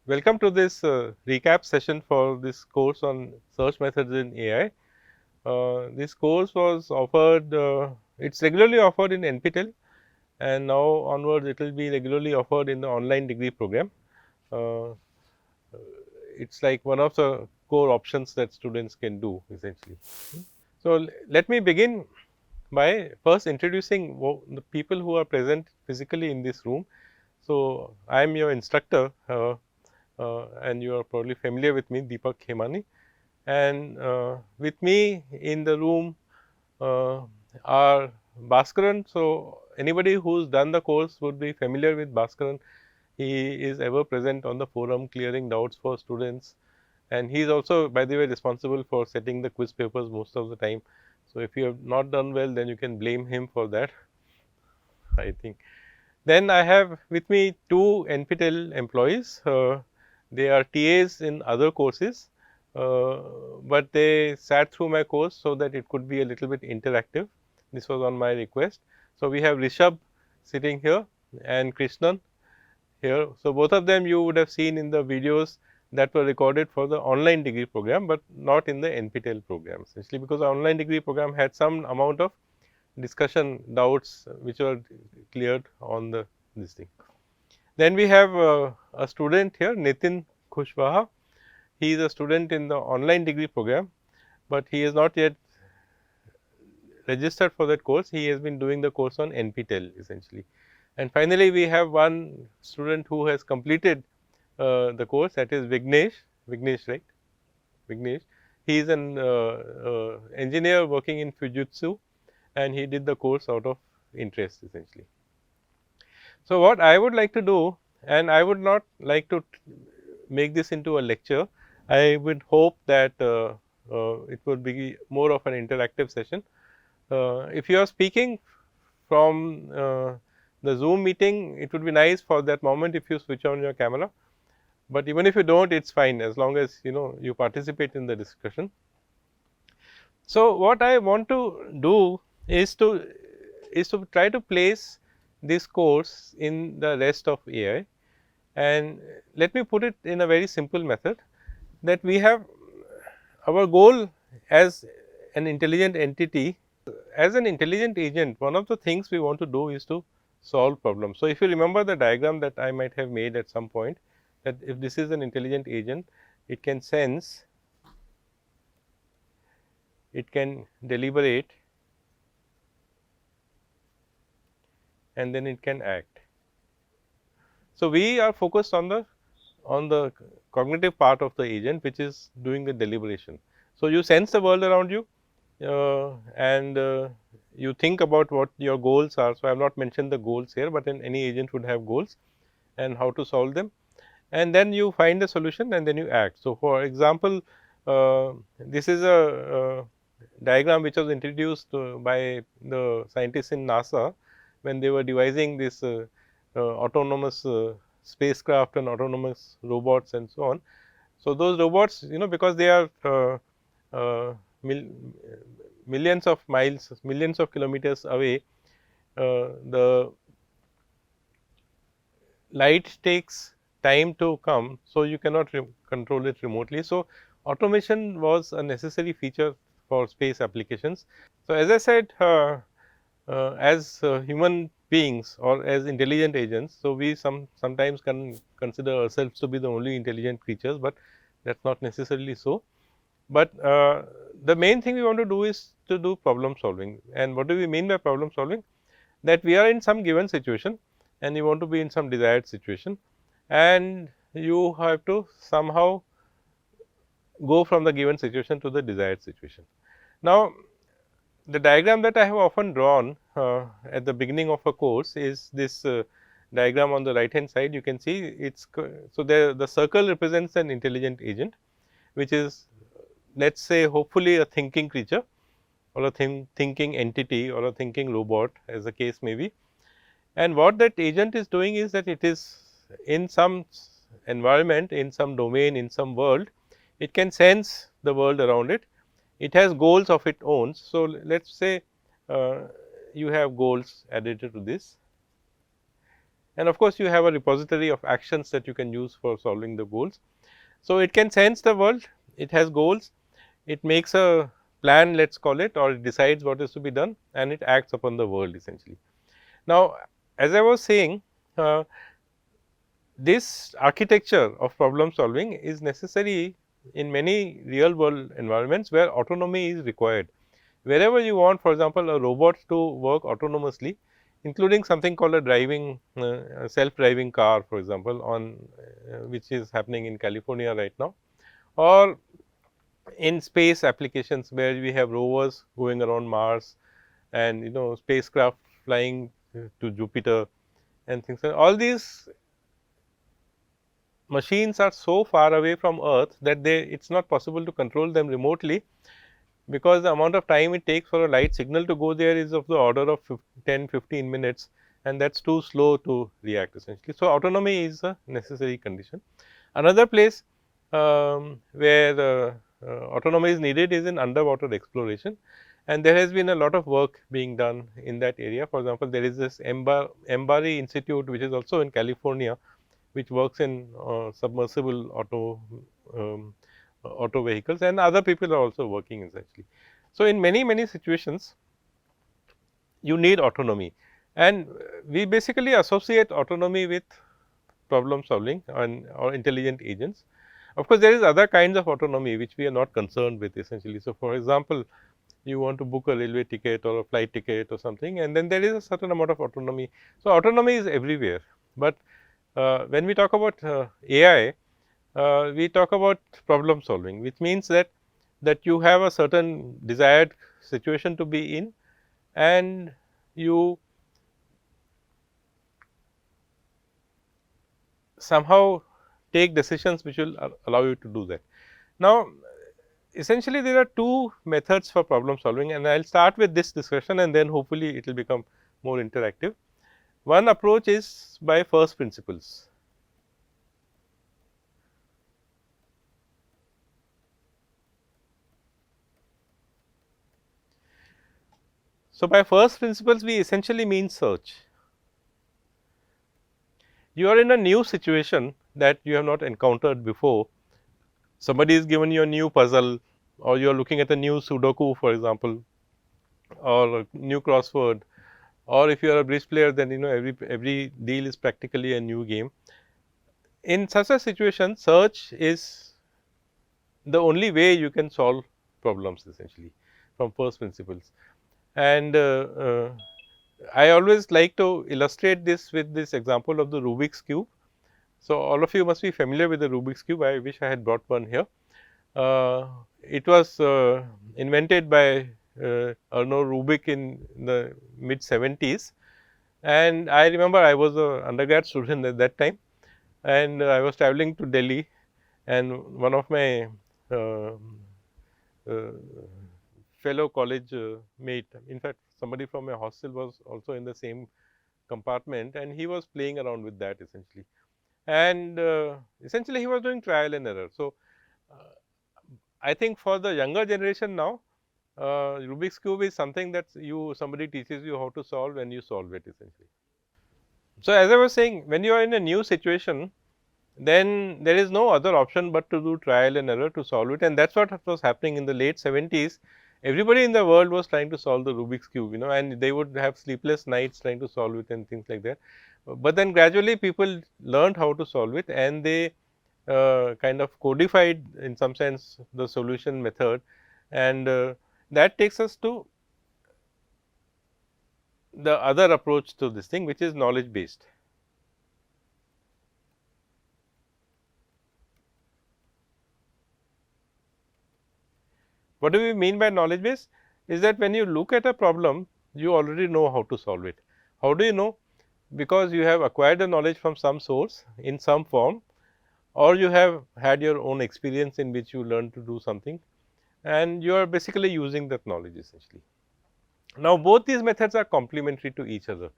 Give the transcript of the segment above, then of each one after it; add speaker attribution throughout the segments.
Speaker 1: Welcome to this recap session for this course on search methods in AI. This course was offered, it's regularly offered in NPTEL, and now onwards it will be regularly offered in the online degree program. Uh, it's like one of the core options that students can do essentially. So, let me begin by first introducing the people who are present physically in this room. So, I am your instructor and you are probably familiar with me, Deepak Khemani, and with me in the room are Bhaskaran. So, anybody who's done the course would be familiar with Bhaskaran. He is ever present on the forum clearing doubts for students, and he is also, by the way, responsible for setting the quiz papers most of the time. So, if you have not done well, then you can blame him for that, I think. Then I have with me two NPTEL employees. They are TAs in other courses, but they sat through my course so that it could be a little bit interactive. This was on my request. So, we have Rishabh sitting here and Krishnan here. So, both of them you would have seen in the videos that were recorded for the online degree program, but not in the NPTEL program, essentially because the online degree program had some amount of discussion doubts which were cleared on the this thing. Then we have a student here, Nitin Khushwaha. He is a student in the online degree program, but he is not yet registered for that course. He has been doing the course on NPTEL essentially. And finally, we have one student who has completed the course, that is Vignesh. Vignesh, right? Vignesh. He is an engineer working in Fujitsu, and he did the course out of interest essentially. So, what I would like to do, and I would not like to make this into a lecture, I would hope that it would be more of an interactive session. If you are speaking from the Zoom meeting, it would be nice for that moment if you switch on your camera, but even if you do not, it is fine as long as you participate in the discussion. So, what I want to do is to try to place this course in the rest of AI, and let me put it in a very simple method, that we have our goal as an intelligent entity, as an intelligent agent. One of the things we want to do is to solve problems. So, if you remember the diagram that I might have made at some point, that if this is an intelligent agent, it can sense, it can deliberate, and then it can act. So, we are focused on the cognitive part of the agent, which is doing the deliberation. So, you sense the world around you and you think about what your goals are. So, I have not mentioned the goals here, but then any agent would have goals and how to solve them, and then you find a solution and then you act. So, for example, this is a diagram which was introduced by the scientists in NASA when they were devising this autonomous spacecraft and autonomous robots and so on. So, those robots, because they are millions of miles, millions of kilometers away, the light takes time to come. So, you cannot control it remotely. So, automation was a necessary feature for space applications. So, as I said, as human beings or as intelligent agents, so we sometimes can consider ourselves to be the only intelligent creatures, but that is not necessarily so. But the main thing we want to do is to do problem solving. And what do we mean by problem solving? That we are in some given situation and you want to be in some desired situation, and you have to somehow go from the given situation to the desired situation. Now, the diagram that I have often drawn at the beginning of a course is this diagram on the right hand side. You can see it's so the circle represents an intelligent agent, which is, let us say, hopefully a thinking creature or a thinking entity or a thinking robot, as the case may be. And what that agent is doing is that it is in some environment, in some domain, in some world, it can sense the world around it. It has goals of its own. So, let us say you have goals added to this. and of course, you have a repository of actions that you can use for solving the goals. So, it can sense the world, it has goals, it makes a plan, let us call it, or it decides what is to be done, and it acts upon the world essentially. Now, as I was saying, uh, this architecture of problem solving is necessary in many real world environments where autonomy is required. Wherever you want, for example, a robot to work autonomously, including something called a driving self driving car, for example, on which is happening in California right now, or in space applications where we have rovers going around Mars, and spacecraft flying to Jupiter and things like all these machines are so far away from Earth that it is not possible to control them remotely, because the amount of time it takes for a light signal to go there is of the order of 10-15 minutes, and that is too slow to react essentially. So, autonomy is a necessary condition. Another place where autonomy is needed is in underwater exploration, and there has been a lot of work being done in that area. For example, there is this Embari Institute, which is also in California, which works in submersible um, auto vehicles, and other people are also working essentially. So, in many situations you need autonomy, and we basically associate autonomy with problem solving and or intelligent agents. Of course, there is other kinds of autonomy which we are not concerned with essentially. So, for example, you want to book a railway ticket or a flight ticket or something, and then there is a certain amount of autonomy. So, autonomy is everywhere, but when we talk about AI, we talk about problem solving, which means that you have a certain desired situation to be in, and you somehow take decisions which will allow you to do that. Now, essentially there are two methods for problem solving, and I will start with this discussion, and then hopefully it will become more interactive. One approach is by first principles. So, by first principles we essentially mean search. You are in a new situation that you have not encountered before. Somebody is given you a new puzzle, or you are looking at a new Sudoku, for example, or a new crossword, or if you are a bridge player, then every deal is practically a new game. In such a situation, search is the only way you can solve problems essentially from first principles. And I always like to illustrate this with this example of the Rubik's Cube. So, all of you must be familiar with the Rubik's Cube. I wish I had brought one here. It was invented by Arno Rubik in the mid 70s, and I remember I was an undergrad student at that time, and I was traveling to Delhi, and one of my uh, uh, fellow college mate, in fact somebody from my hostel was also in the same compartment, and he was playing around with that essentially, and essentially he was doing trial and error. So, I think for the younger generation now, Rubik's Cube is something that somebody teaches you how to solve and you solve it essentially. So, as I was saying, when you are in a new situation, then there is no other option but to do trial and error to solve it, and that is what was happening in the late 70s. Everybody in the world was trying to solve the Rubik's Cube, and they would have sleepless nights trying to solve it and things like that. But then gradually people learned how to solve it, and they kind of codified in some sense the solution method, and that takes us to the other approach to this thing, which is knowledge based. What do we mean by knowledge base? Is that when you look at a problem, you already know how to solve it. How do you know? Because you have acquired the knowledge from some source in some form, or you have had your own experience in which you learn to do something, and you are basically using that knowledge essentially. Now, both these methods are complementary to each other,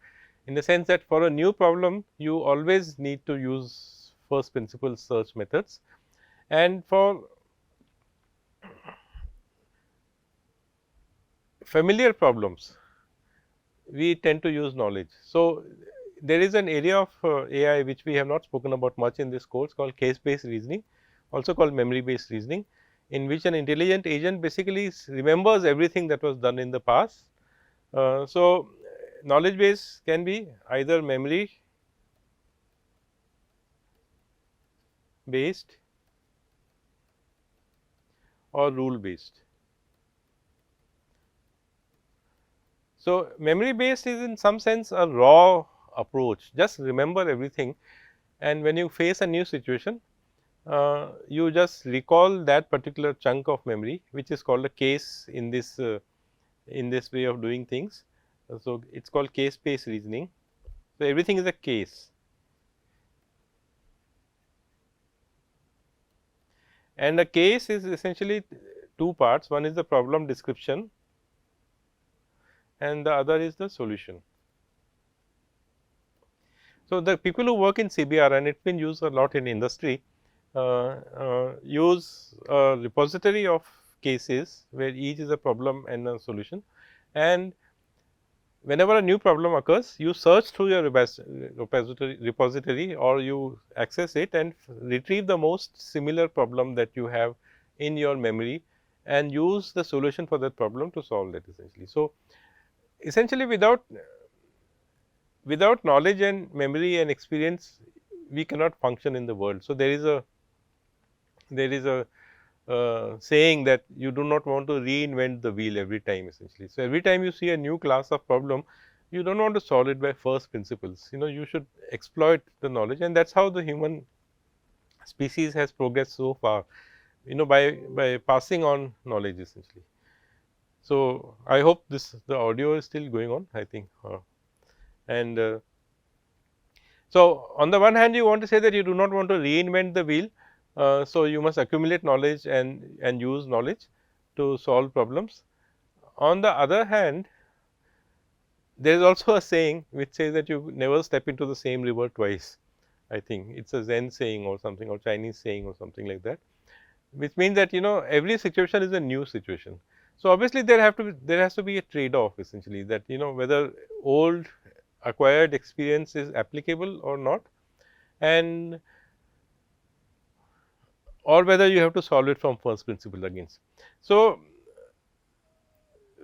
Speaker 1: in the sense that for a new problem, you always need to use first principle search methods, and for familiar problems, we tend to use knowledge. So, there is an area of AI which we have not spoken about much in this course, called case based reasoning, also called memory based reasoning, in which an intelligent agent basically remembers everything that was done in the past. So, knowledge base can be either memory based or rule based. So, memory based is in some sense a raw approach, just remember everything, and when you face a new situation, you just recall that particular chunk of memory, which is called a case in this way of doing things. So, it is called case based reasoning. So, everything is a case, and a case is essentially two parts. One is the problem description and the other is the solution. So, the people who work in CBR, and it has been used a lot in industry, use a repository of cases where each is a problem and a solution, and whenever a new problem occurs, you search through your repository or you access it and retrieve the most similar problem that you have in your memory and use the solution for that problem to solve that essentially. So, essentially without knowledge and memory and experience, we cannot function in the world. So, there is a saying that you do not want to reinvent the wheel every time essentially. So, every time you see a new class of problem, you do not want to solve it by first principles, you should exploit the knowledge, and that is how the human species has progressed so far, by passing on knowledge essentially. So, I hope the audio is still going on, I think, and so, on the one hand you want to say that you do not want to reinvent the wheel. So, you must accumulate knowledge and use knowledge to solve problems. On the other hand, there is also a saying which says that you never step into the same river twice. I think it is a Zen saying or something, or Chinese saying or something like that, which means that every situation is a new situation. So, obviously, there has to be a trade off essentially, that whether old acquired experience is applicable or not, and or whether you have to solve it from first principle again. So,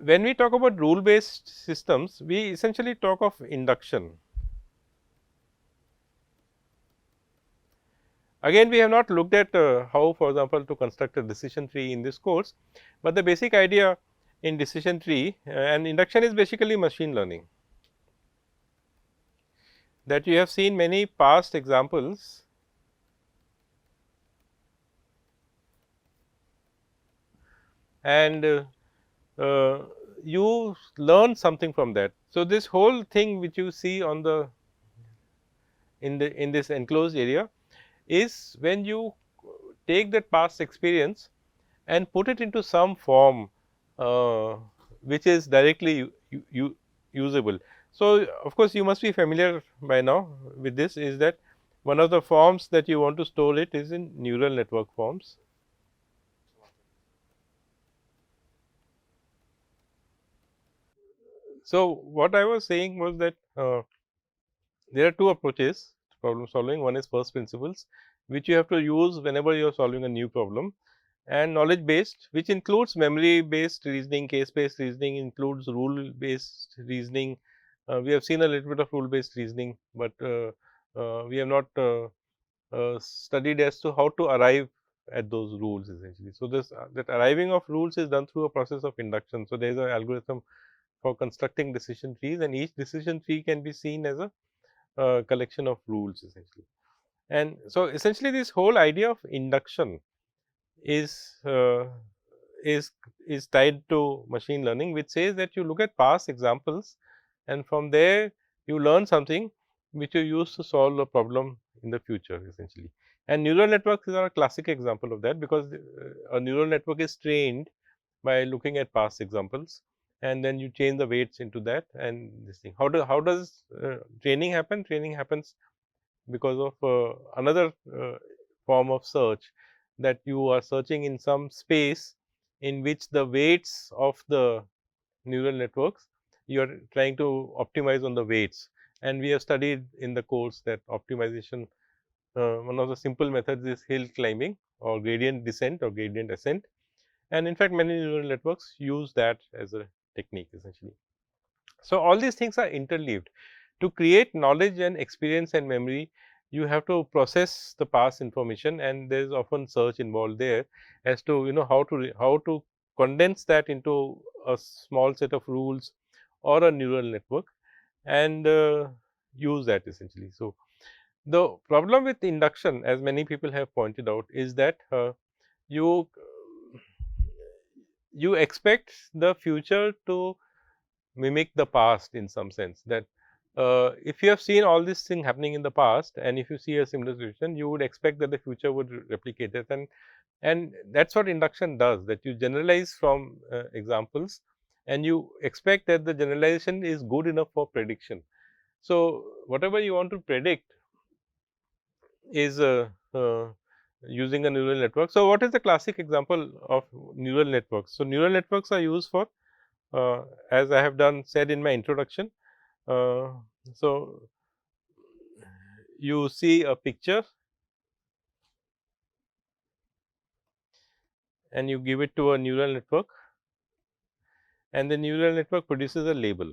Speaker 1: when we talk about rule based systems, we essentially talk of induction. Again, we have not looked at how, for example, to construct a decision tree in this course, but the basic idea in decision tree and induction is basically machine learning, that you have seen many past examples and you learn something from that. So, this whole thing which you see on the in this enclosed area is when you take that past experience and put it into some form which is directly usable. So, of course, you must be familiar by now with this, is that one of the forms that you want to store it is in neural network forms. So, what I was saying was that there are two approaches to problem solving. One is first principles, which you have to use whenever you are solving a new problem, and knowledge based, which includes memory based reasoning, case based reasoning, includes rule based reasoning. We have seen a little bit of rule based reasoning, but we have not studied as to how to arrive at those rules essentially. So, this that arriving of rules is done through a process of induction. So, there is an algorithm for constructing decision trees, and each decision tree can be seen as a collection of rules essentially. And so, essentially this whole idea of induction is uh, is is tied to machine learning, which says that you look at past examples and from there you learn something which you use to solve a problem in the future essentially. And neural networks are a classic example of that, because a neural network is trained by looking at past examples, and then you change the weights into that and this thing. How does training happen? Training happens because of another form of search, that you are searching in some space in which the weights of the neural networks, you are trying to optimize on the weights, and we have studied in the course that optimization, one of the simple methods is hill climbing or gradient descent or gradient ascent, and in fact many neural networks use that as a technique essentially. So, all these things are interleaved. To create knowledge and experience and memory, you have to process the past information, and there is often search involved there as to how to condense that into a small set of rules or a neural network and use that essentially. So, the problem with induction, as many people have pointed out, is that you you expect the future to mimic the past in some sense, that if you have seen all this thing happening in the past and if you see a similar situation, you would expect that the future would replicate it, and that is what induction does, that you generalize from examples and you expect that the generalization is good enough for prediction. So, whatever you want to predict is using a neural network. So, what is the classic example of neural networks? So, neural networks are used for, as I have said in my introduction. So, you see a picture and you give it to a neural network, and the neural network produces a label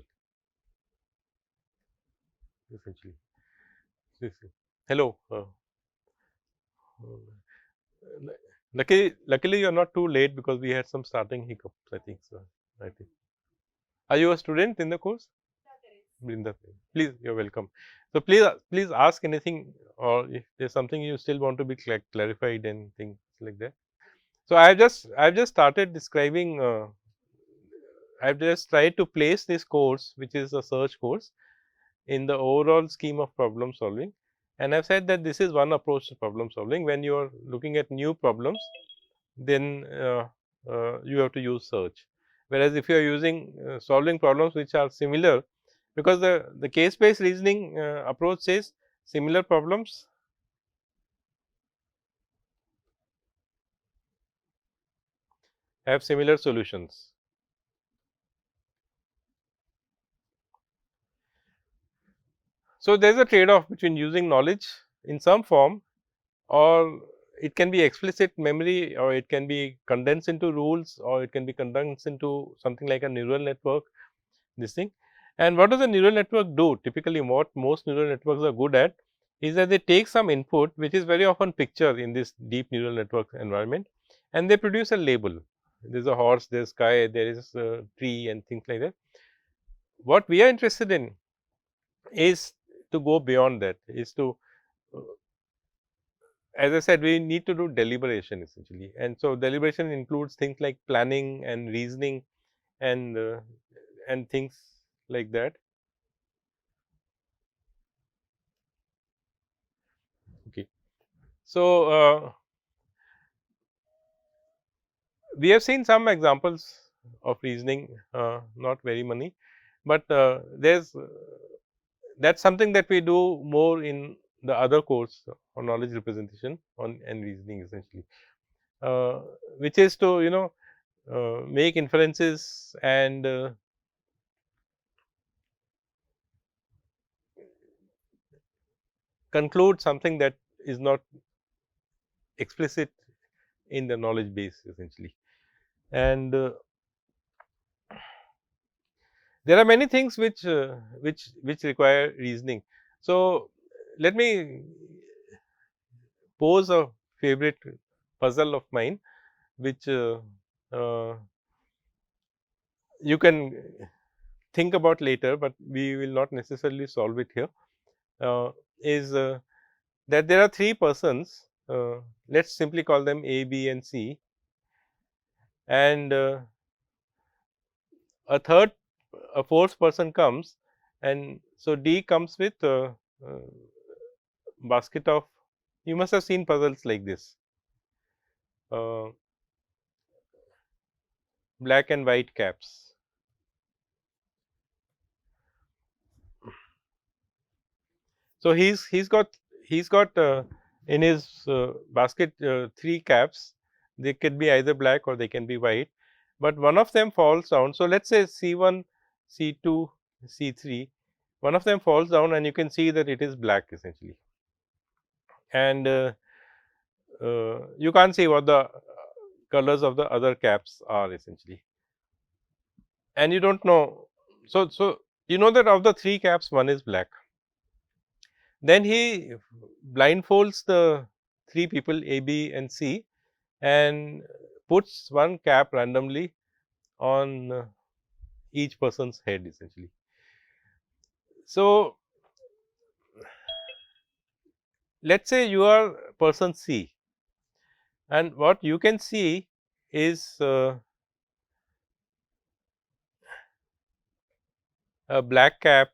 Speaker 1: essentially. Hello. Luckily, you are not too late because we had some starting hiccups, I think so. I think. Are you a student in the course? Brinda, please, you are welcome. So, please ask anything, or if there is something you still want to be clarified and things like that. So, I have just started describing, I have just tried to place this course, which is a search course, in the overall scheme of problem solving, and I have said that this is one approach to problem solving. When you are looking at new problems, then you have to use search. Whereas, if you are using solving problems which are similar, because the case based reasoning approach says similar problems have similar solutions. So, there is a trade off between using knowledge in some form, or it can be explicit memory, or it can be condensed into rules, or it can be condensed into something like a neural network, this thing. And what does a neural network do? Typically, what most neural networks are good at is that they take some input, which is very often picture in this deep neural network environment, and they produce a label. There is a horse, there is sky, there is a tree and things like that. What we are interested in is to go beyond that, is to, as I said, we need to do deliberation essentially, and so deliberation includes things like planning and reasoning and things like that. Okay. So, we have seen some examples of reasoning, not very many, but there's that's something that we do more in the other course on knowledge representation on and reasoning essentially, uh, which is to make inferences and conclude something that is not explicit in the knowledge base essentially. And there are many things which require reasoning. So, let me pose a favorite puzzle of mine, which uh, you can think about later, but we will not necessarily solve it here. Is that there are three persons, let us simply call them A, B and C, and a fourth person comes, and so D comes with uh, basket of, you must have seen puzzles like this, uh, black and white caps. So, he's got in his basket three caps. They could be either black or they can be white, but one of them falls down. So, let us say C1, C2, C3, one of them falls down and you can see that it is black essentially, and you can't see what the colors of the other caps are essentially, and you don't know. So you know that of the 3 caps, one is black. Then he blindfolds the 3 people A, B and C and puts one cap randomly on each person's head essentially. So, let us say you are person C, and what you can see is a black cap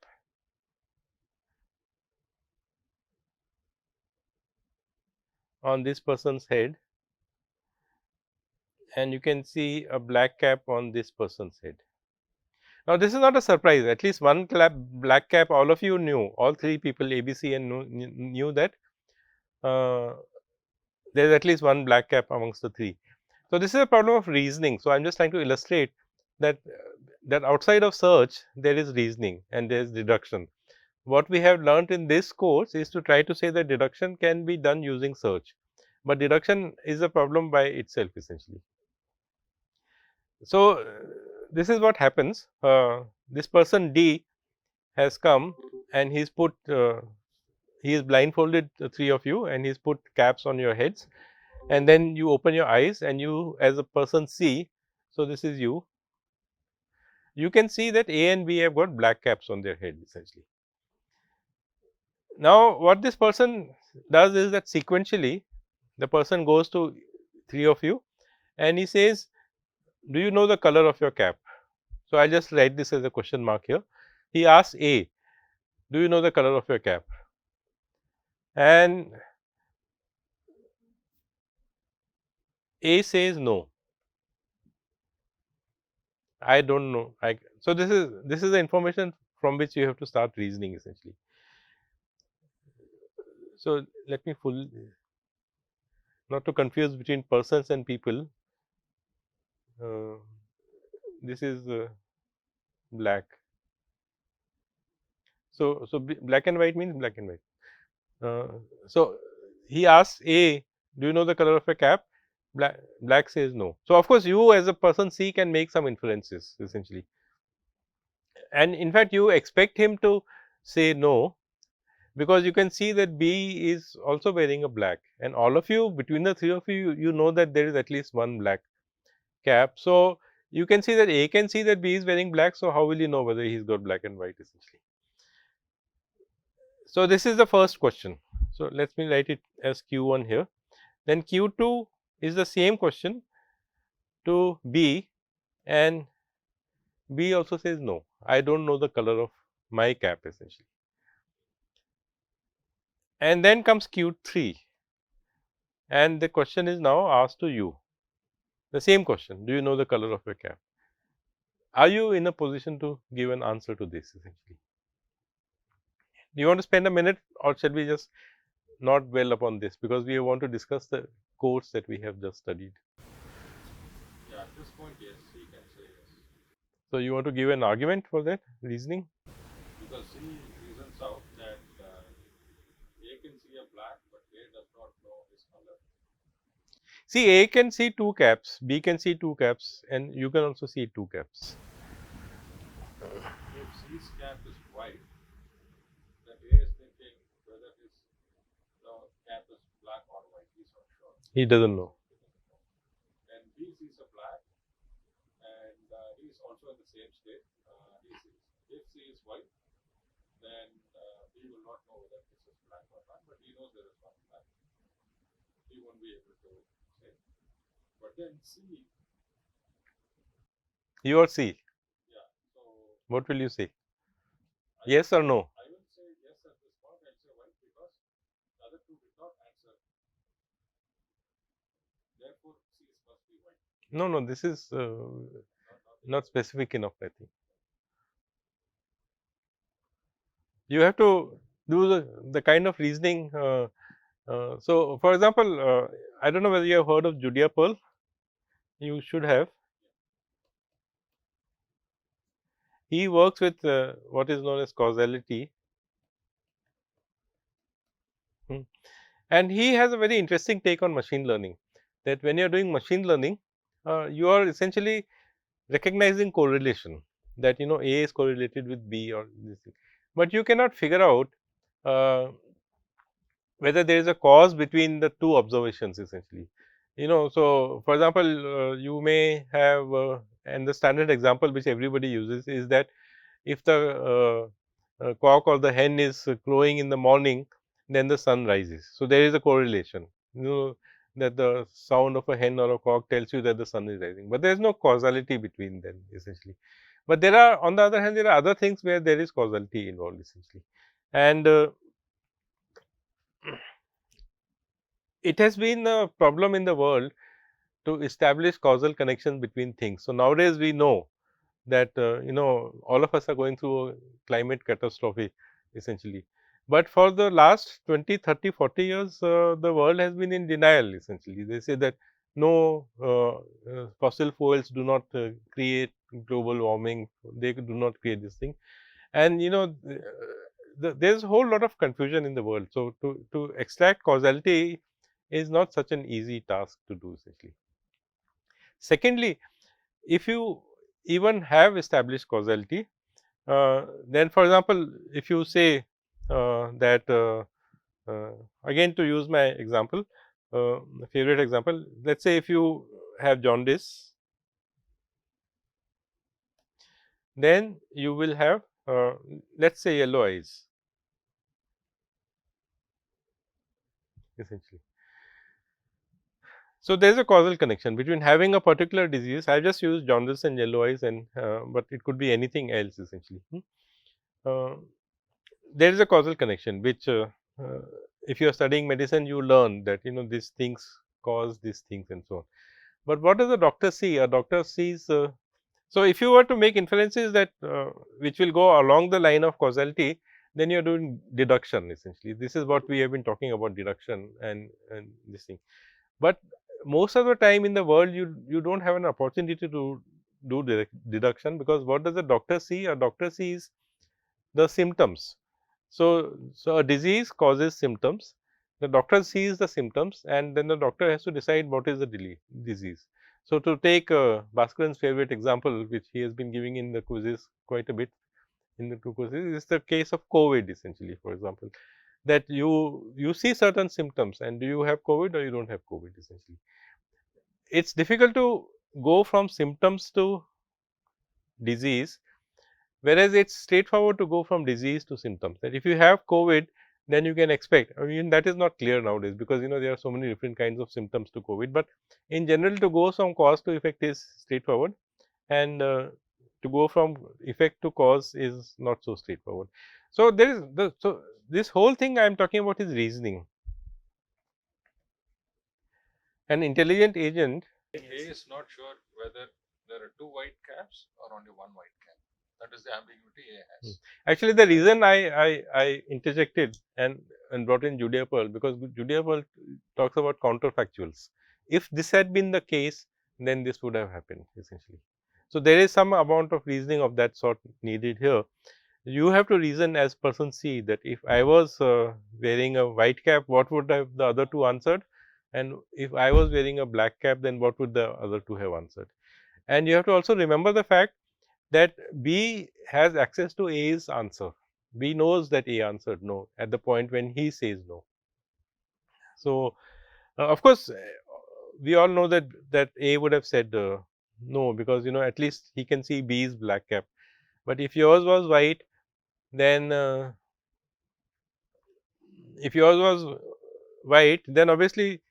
Speaker 1: on this person's head, and you can see a black cap on this person's head. Now, this is not a surprise, at least one black cap all of you knew, all 3 people A, B, C and knew that there is at least one black cap amongst the 3. So, this is a problem of reasoning. So, I am just trying to illustrate that that outside of search there is reasoning and there is deduction. What we have learnt in this course is to try to say that deduction can be done using search, but deduction is a problem by itself essentially. So, this is what happens. This person D has come and he is put he is blindfolded 3 of you and he has put caps on your heads, and then you open your eyes and you as a person C. So, this is you. You can see that A and B have got black caps on their head essentially. Now, what this person does is that sequentially the person goes to 3 of you and he says, do you know the color of your cap? So, I will just write this as a question mark here. He asks A, do you know the color of your cap? And A says no, I do not know. So, this is the information from which you have to start reasoning essentially. So, let me not to confuse between persons and people. This is black. So, black and white means black and white. So, he asks A, do you know the color of a cap? Black says no. So, of course, you as a person C can make some inferences essentially, and in fact, you expect him to say no, because you can see that B is also wearing a black, and all of you, between the 3 of you, you know that there is at least one black cap. So, you can see that A can see that B is wearing black. So, how will you know whether he has got black and white essentially? So, this is the first question. So, let me write it as Q1 here. Then Q2 is the same question to B, and B also says no, I do not know the color of my cap essentially. And then comes Q3, and the question is now asked to you, the same question, do you know the color of your cap? Are you in a position to give an answer to this essentially? Do you want to spend a minute, or shall we just not dwell upon this, because we want to discuss the course that we have just studied?
Speaker 2: Yeah, at this point, yes, he can say yes.
Speaker 1: So, you want to give an argument for that reasoning?
Speaker 2: Because he reasons out that A can see a black, but A does not know his color.
Speaker 1: See, A can see 2 caps, B can see 2 caps, and you can also see 2 caps.
Speaker 2: If C's cap is white, then A is thinking whether the cap is black or white. He's not sure.
Speaker 1: He does not know.
Speaker 2: And B sees a black, and he's also in the same state. He sees. If C is white, then B will not know whether this is black or not, but he knows there is one black. He won't be able to say. But then C.
Speaker 1: You or C?
Speaker 2: Yeah. So.
Speaker 1: What will you say? Yes or no?
Speaker 2: I will say yes at this point. I'll say why, because the other two did not answer. Therefore, C's must be white.
Speaker 1: No, this is not specific enough, I think. You have to do the kind of reasoning. So, for example, I do not know whether you have heard of Judea Pearl. You should have. he works with what is known as causality. Hmm. And he has a very interesting take on machine learning, that when you are doing machine learning, you are essentially recognizing correlation, that A is correlated with B or this thing, but you cannot figure out uh, whether there is a cause between the two observations essentially. So for example, you may have and the standard example which everybody uses is that if the cock or the hen is crowing in the morning, then the sun rises. So there is a correlation, that the sound of a hen or a cock tells you that the sun is rising, but there is no causality between them essentially. But there are, on the other hand, there are other things where there is causality involved essentially, and it has been a problem in the world to establish causal connection between things. So nowadays we know that all of us are going through a climate catastrophe essentially. But for the last 20, 30, 40 years, the world has been in denial essentially. They say that no, fossil fuels do not create global warming, they do not create this thing. And there is a whole lot of confusion in the world. So to extract causality is not such an easy task to do essentially. Secondly, if you even have established causality, then for example, if you say that again, to use my example, favorite example, let us say if you have jaundice, then you will have let us say yellow eyes essentially. So, there is a causal connection between having a particular disease. I just use jaundice and yellow eyes, and but it could be anything else essentially. Uh, there is a causal connection which uh, if you are studying medicine, you learn that these things cause these things and so on. But what does a doctor see? A doctor sees so if you were to make inferences that which will go along the line of causality, then you are doing deduction essentially. This is what we have been talking about, deduction and this thing. But most of the time in the world, you don't have an opportunity to do deduction, because what does the doctor see? A doctor sees the symptoms. So a disease causes symptoms. The doctor sees the symptoms, and then the doctor has to decide what is the disease. So to take Bhaskaran's favorite example, which he has been giving in the quizzes quite a bit in the two quizzes, is the case of COVID essentially. For example, that you see certain symptoms, and do you have COVID or you don't have COVID essentially. It's difficult to go from symptoms to disease, whereas it's straightforward to go from disease to symptoms. That if you have COVID, then you can expect, I mean, that is not clear nowadays, because there are so many different kinds of symptoms to COVID, but in general, to go from cause to effect is straightforward, and to go from effect to cause is not so straightforward. So there is so this whole thing I am talking about is reasoning. An intelligent agent.
Speaker 2: A is not sure whether there are two white caps or only one white cap. That is the ambiguity A has.
Speaker 1: Actually, the reason I interjected and brought in Judea Pearl, because Judea Pearl talks about counterfactuals. If this had been the case, then this would have happened essentially. So there is some amount of reasoning of that sort needed here. You have to reason as person C, that if I was wearing a white cap, what would have the other two answered? And if I was wearing a black cap, then what would the other two have answered? And you have to also remember the fact that B has access to A's answer. B knows that A answered no at the point when he says no. So, of course, we all know that A would have said no, because at least he can see B's black cap. But if yours was white, then if yours was white, then obviously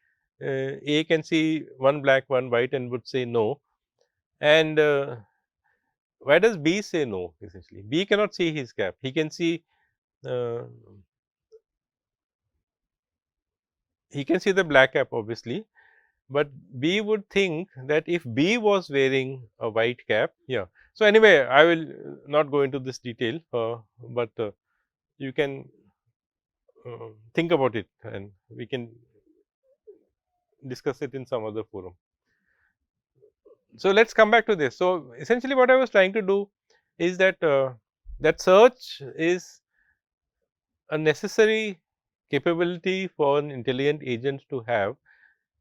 Speaker 1: A can see one black, one white, and would say no. And why does B say no? Essentially, B cannot see his cap. He can see uh, the black cap obviously, but B would think that if B was wearing a white cap, yeah. So anyway, I will not go into this detail, but you can think about it, and we can discuss it in some other forum. So let's come back to this. So essentially, what I was trying to do is that that search is a necessary capability for an intelligent agent to have,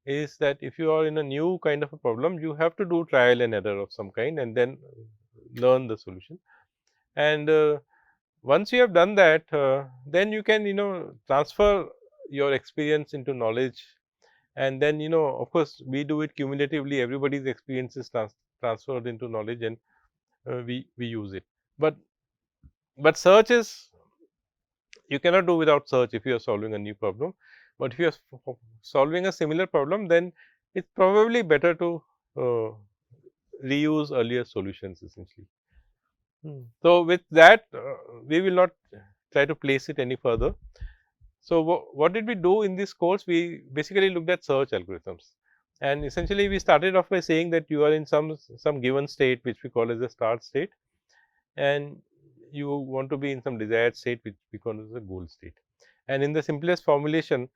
Speaker 1: is that if you are in a new kind of a problem, you have to do trial and error of some kind and then learn the solution. And once you have done that, then you can transfer your experience into knowledge, and then of course, we do it cumulatively. Everybody's experience is transferred into knowledge, and we use it. But search is, you cannot do without search if you are solving a new problem. But if you are solving a similar problem, then it's probably better to uh, reuse earlier solutions essentially. So, with that we will not try to place it any further. So, what did we do in this course? We basically looked at search algorithms, and essentially we started off by saying that you are in some given state which we call as a start state, and you want to be in some desired state which we call as a goal state. And in the simplest formulation,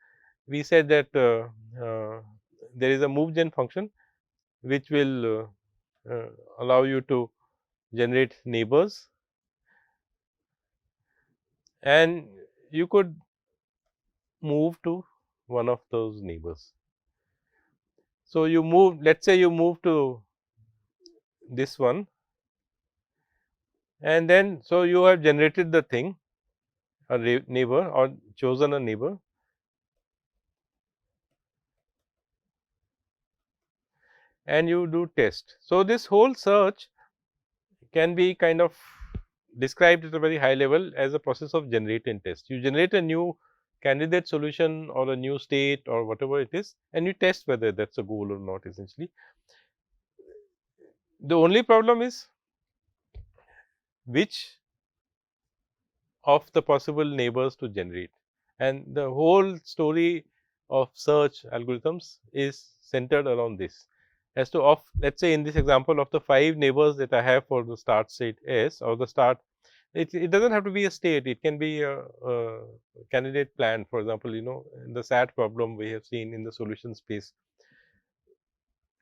Speaker 1: we said that there is a move gen function which will allow you to generate neighbors, and you could move to one of those neighbors. So, you move, let us say you move to this one, and then so you have generated the thing, a neighbor, or chosen a neighbor, and you do test. So, this whole search can be kind of described at a very high level as a process of generate and test. You generate a new candidate solution or a new state or whatever it is, and you test whether that is a goal or not essentially. The only problem is which of the possible neighbors to generate, and the whole story of search algorithms is centered around this. As to, of, let us say in this example, of the 5 neighbors that I have for the start state S, or the start, it does not have to be a state, it can be a candidate plan. For example, in the SAT problem we have seen in the solution space,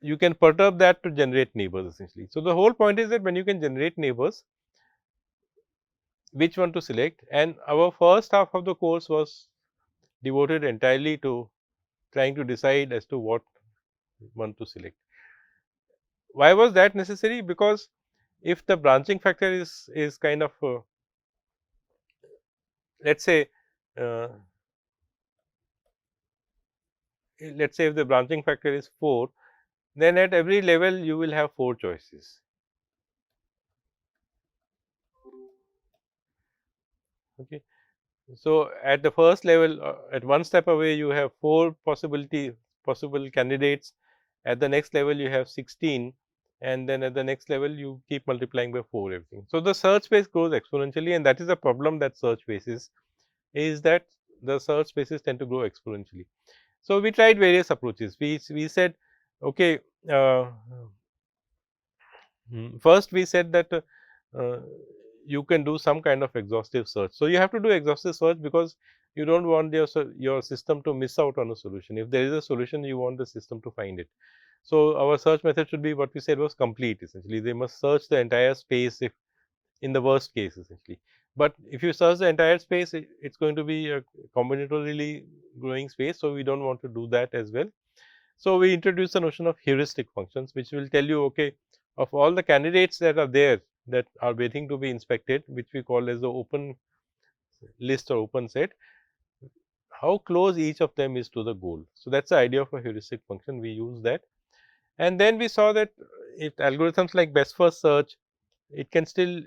Speaker 1: you can perturb that to generate neighbors essentially. So, the whole point is that when you can generate neighbors, which one to select, and our first half of the course was devoted entirely to trying to decide as to what one to select. Why was that necessary? Because if the branching factor is kind of let us say if the branching factor is 4, then at every level you will have 4 choices. Okay. So, at the first level, at one step away you have 4 possible candidates, at the next level you have 16, and then at the next level you keep multiplying by 4 everything. So, the search space grows exponentially, and that is the problem that search faces, is that the search spaces tend to grow exponentially. So, we tried various approaches. We said, okay, uh, first we said that uh, you can do some kind of exhaustive search. So, you have to do exhaustive search because you do not want your system to miss out on a solution. If there is a solution, you want the system to find it. So, our search method should be, what we said was complete essentially. They must search the entire space if in the worst case essentially. But if you search the entire space, it is going to be a combinatorially growing space. So, we do not want to do that as well. So, we introduce the notion of heuristic functions, which will tell you, okay, of all the candidates that are there that are waiting to be inspected, which we call as the open list or open set, how close each of them is to the goal. So, that is the idea of a heuristic function. We use that, and then we saw that if algorithms like best first search, it can still,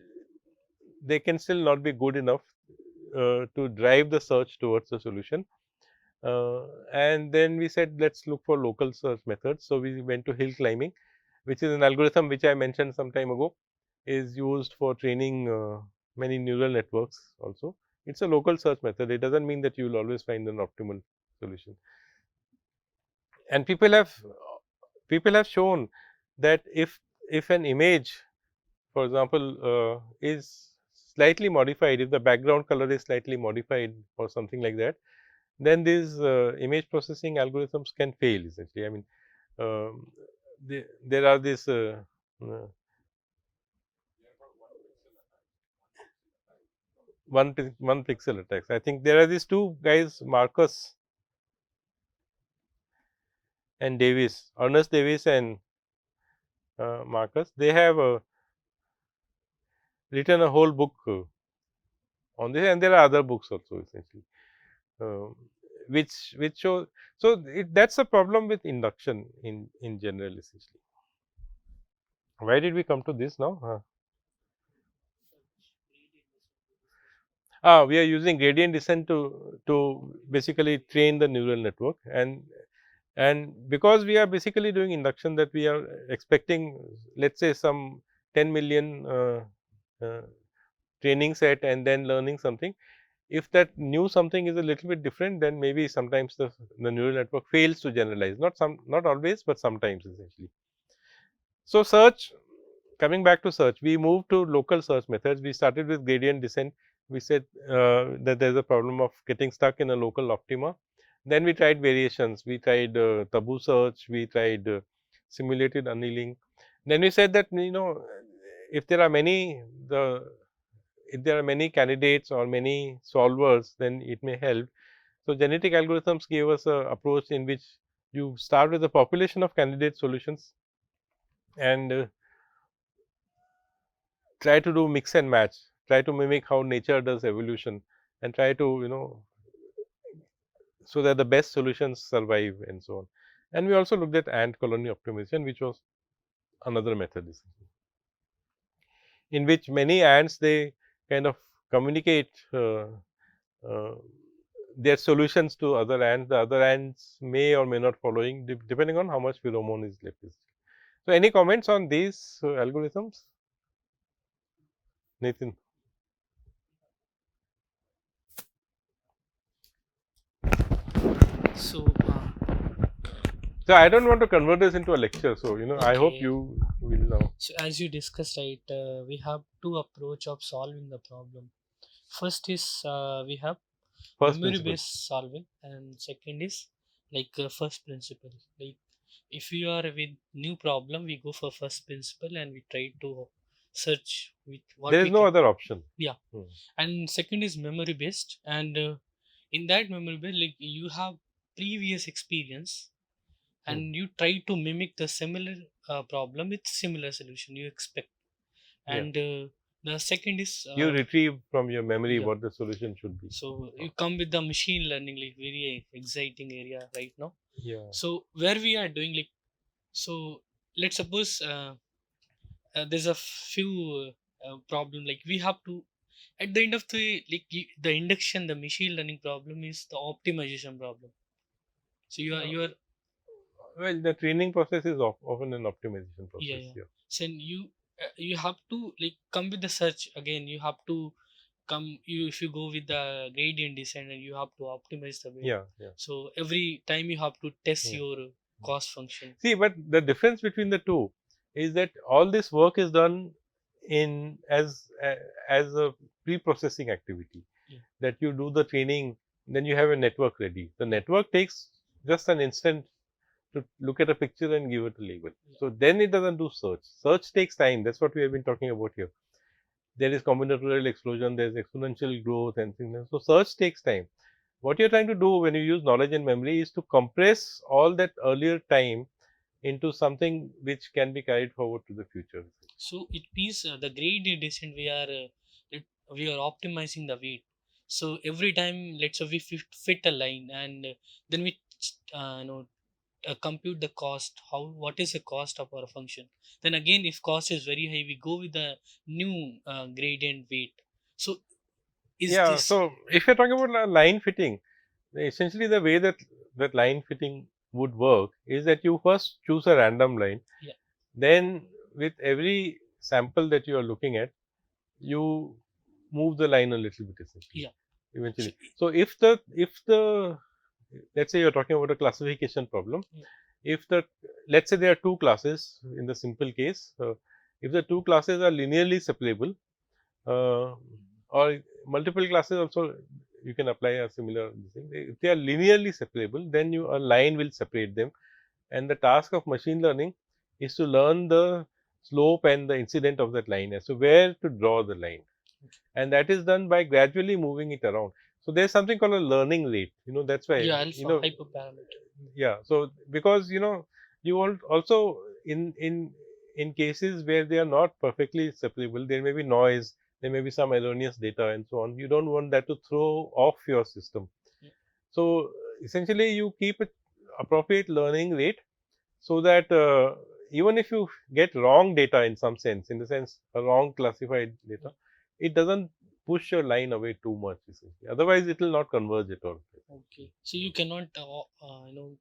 Speaker 1: they can still not be good enough to drive the search towards the solution. And then we said, let us look for local search methods. So, we went to hill climbing, which is an algorithm which I mentioned some time ago, is used for training many neural networks also. It is a local search method. It does not mean that you will always find an optimal solution. And people have shown that if an image, for example, is slightly modified, if the background color is slightly modified or something like that, then these image processing algorithms can fail essentially. I mean, there are this
Speaker 2: We have got 1 pixel
Speaker 1: one pixel attacks. I think there are these two guys, Marcus and Davis, Ernest Davis and Marcus. They have written a whole book on this, and there are other books also essentially, uh, which show. So that's a problem with induction in general essentially. Why did we come to this now? We are using gradient descent to basically train the neural network, and because we are basically doing induction, that we are expecting, let's say, some 10 million uh, training set and then learning something. If that new something is a little bit different, then maybe sometimes the neural network fails to generalize, not always, but sometimes essentially. So search, coming back to search, we moved to local search methods. We started with gradient descent. We said that there is a problem of getting stuck in a local optima. Then we tried variations. We tried taboo search. We tried simulated annealing. Then we said that, if there are many if there are many candidates or many solvers, then it may help. So genetic algorithms gave us a approach in which you start with a population of candidate solutions and try to do mix and match, try to mimic how nature does evolution, and try to, so that the best solutions survive and so on. And we also looked at ant colony optimization, which was another method in which many ants, they kind of communicate uh, their solutions to other ants. The other ants may or may not following, depending on how much pheromone is left. So any comments on these algorithms, Nathan?
Speaker 3: So,
Speaker 1: So I don't want to convert this into a lecture. So I hope
Speaker 3: Okay.
Speaker 1: you will now.
Speaker 3: so as you discussed, right, we have two approach of solving the problem. First is we have
Speaker 1: First
Speaker 3: memory
Speaker 1: principle.
Speaker 3: based solving, and second is like first principle. Like if we are with new problem, we go for first principle and we try to search with what
Speaker 1: There is
Speaker 3: we
Speaker 1: no
Speaker 3: can.
Speaker 1: other option.
Speaker 3: Yeah,
Speaker 1: Hmm.
Speaker 3: and second is memory based, and in that memory based, like you have previous experience
Speaker 1: Hmm.
Speaker 3: and you try to mimic the similar problem with similar solution you expect.
Speaker 1: Yeah.
Speaker 3: And the second is
Speaker 1: You retrieve from your memory
Speaker 3: yeah,
Speaker 1: what the solution should be.
Speaker 3: so you come with the machine learning, like very exciting area right now.
Speaker 1: Yeah.
Speaker 3: So where we are doing like, so let's suppose there's a few problem, like we have to at the end of the like the induction, the machine learning problem is the optimization problem. So you are
Speaker 1: Well, the training process is often an optimization
Speaker 3: yeah,
Speaker 1: process.
Speaker 3: yeah.
Speaker 1: Yeah.
Speaker 3: So you have to like come with the search again. You have to come you if you go with the gradient descent and you have to optimize the weight.
Speaker 1: Yeah. Yeah.
Speaker 3: So every time you have to test
Speaker 1: Yeah.
Speaker 3: your cost function.
Speaker 1: See, but the difference between the two is that all this work is done in as a pre-processing activity.
Speaker 3: Yeah.
Speaker 1: That you do the training, then you have a network ready. The network takes just an instant to look at a picture and give it a label.
Speaker 3: Yeah.
Speaker 1: So then it doesn't do search. Search takes time. That's what we have been talking about here. There is combinatorial explosion, there is exponential growth and things. So search takes time. What you're trying to do when you use knowledge and memory is to compress all that earlier time into something which can be carried forward to the future.
Speaker 3: So it means the gradient descent we are optimizing the weight. So every time let's say we fit a line and then we compute the cost, how what is the cost of our function. Then again if cost is very high, we go with the new gradient weight. So is
Speaker 1: Yeah.
Speaker 3: this
Speaker 1: So if you're talking about line fitting, essentially the way that line fitting would work is that you first choose a random line.
Speaker 3: yeah,
Speaker 1: Then with every sample that you are looking at, you move the line a little bit essentially,
Speaker 3: yeah. So
Speaker 1: eventually. So if the let's say you're talking about a classification problem,
Speaker 3: yeah,
Speaker 1: if the let's say there are two classes in the simple case, if the two classes are linearly separable, uh, or multiple classes also, you can apply a similar thing. If they are linearly separable, then a line will separate them, and the task of machine learning is to learn the slope and the incident of that line as to where to draw the line. and that is done by gradually moving it around. So there's something called a learning rate. That's why
Speaker 3: Yeah, alpha hyperparameter.
Speaker 1: yeah. So because you want also in cases where they are not perfectly separable, there may be noise, there may be some erroneous data and so on. You don't want that to throw off your system.
Speaker 3: Yeah.
Speaker 1: So essentially, you keep an appropriate learning rate so that even if you get wrong data in some sense, in the sense a wrong classified data, it doesn't push your line away too much. Essentially. Otherwise, it will not converge at all.
Speaker 3: Okay. So you cannot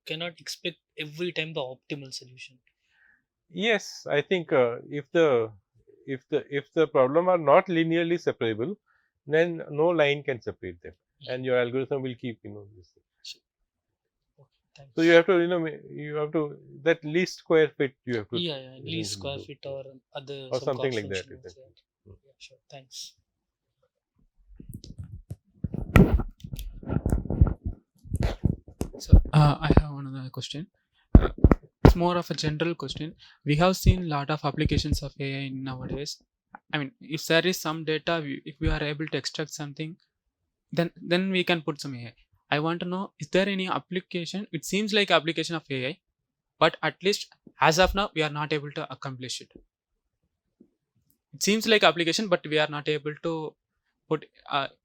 Speaker 3: cannot expect every time the optimal solution.
Speaker 1: Yes, I think if the problem are not linearly separable, then no line can separate them, and your algorithm will keep this.
Speaker 3: So, okay, thanks.
Speaker 1: So you have to you have to that least square fit you have to
Speaker 3: Yeah, at least square fit or other
Speaker 1: or
Speaker 3: some
Speaker 1: something
Speaker 3: cost
Speaker 1: like that.
Speaker 3: function. Yeah, sure. Thanks.
Speaker 4: So I have another question. It's more of a general question. We have seen a lot of applications of AI nowadays. I mean, if there is some data, if we are able to extract something, then we can put some AI. I want to know, is there any application? It seems like application of AI, but at least as of now, we are not able to accomplish it. It seems like application, but we are not able to put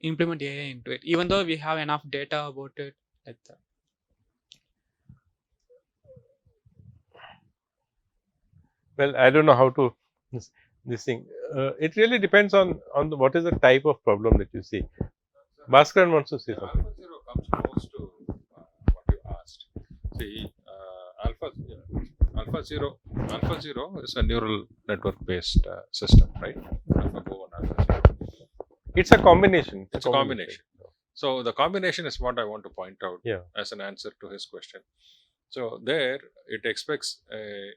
Speaker 4: implement AI into it, even though we have enough data about it, like that.
Speaker 1: Well, I don't know how to this thing. It really depends on what is the type of problem that you see. Bhaskaran wants to say something.
Speaker 2: Alpha zero comes close to what you asked. See, alpha zero is a neural network based system, right? AlphaGo and Alpha zero.
Speaker 1: It's a combination.
Speaker 2: It's a combination. So the combination is what I want to point out
Speaker 1: Yeah.
Speaker 2: as an answer to his question. So there, it expects a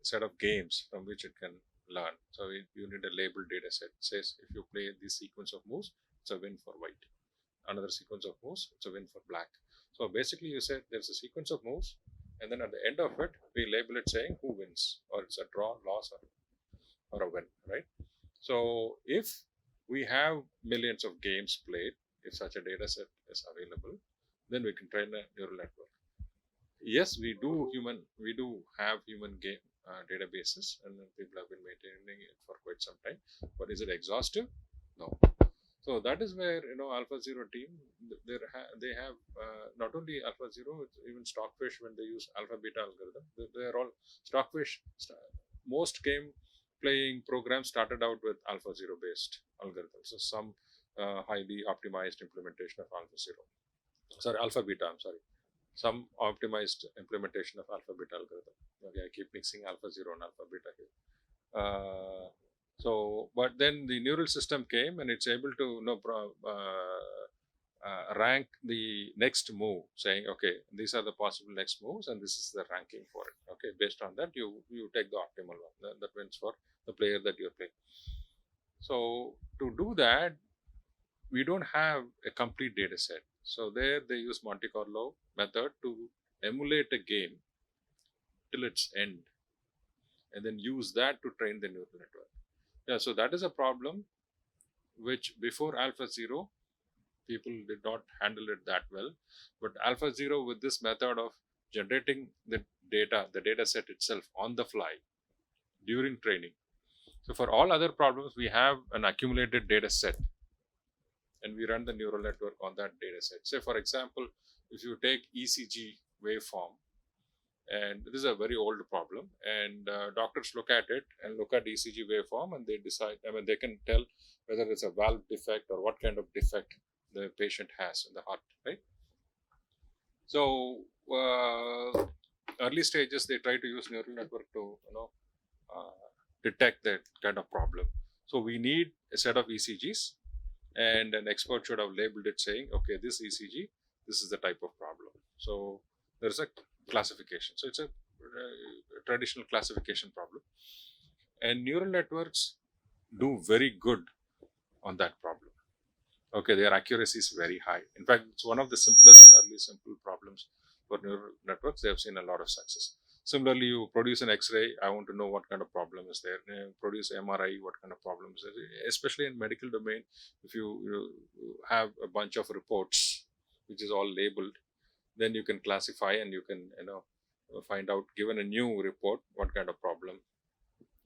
Speaker 2: set of games from which it can learn. So you need a labeled data set. It says if you play this sequence of moves, it's a win for white. Another sequence of moves, it's a win for black. So basically, you said there's a sequence of moves, and then at the end of it, we label it saying who wins, or it's a draw, loss, or a win, right? So if we have millions of games played, if such a data set is available, then we can train a neural network. Yes, we do have human game databases, and people have been maintaining it for quite some time. But is it exhaustive? No. So that is where AlphaZero team they have not only AlphaZero, it's even Stockfish when they use alpha beta algorithm. They are all Stockfish. Most game playing programs started out with AlphaZero based algorithms. So some highly optimized implementation of alpha beta. I'm sorry. Some optimized implementation of alpha beta algorithm. Okay, I keep mixing AlphaZero and alpha beta here. But then the neural system came and it's able to rank the next move, saying, okay, these are the possible next moves and this is the ranking for it. Okay, based on that, you take the optimal one that wins for the player that you're playing. So to do that, we don't have a complete data set. So there they use Monte Carlo method to emulate a game till its end and then use that to train the neural network. Yeah, so that is a problem which before AlphaZero, people did not handle it that well. But AlphaZero, with this method of generating the data set itself on the fly during training. So for all other problems, we have an accumulated data set and we run the neural network on that data set. Say, for example, if you take ECG waveform, and this is a very old problem, and doctors look at it and look at ECG waveform and they decide, they can tell whether it's a valve defect or what kind of defect the patient has in the heart, right? So early stages, they try to use neural network to detect that kind of problem. So we need a set of ECGs, and an expert should have labeled it saying, okay, this ECG, this is the type of problem. So there's a classification. So it's a traditional classification problem, and neural networks do very good on that problem. Okay, their accuracy is very high. In fact, it's one of the simple problems for neural networks. They have seen a lot of success. Similarly, you produce an X-ray, I want to know what kind of problem is there. Produce MRI, what kind of problem is there. Especially in medical domain, if you have a bunch of reports, which is all labeled, then you can classify and you can find out, given a new report, what kind of problem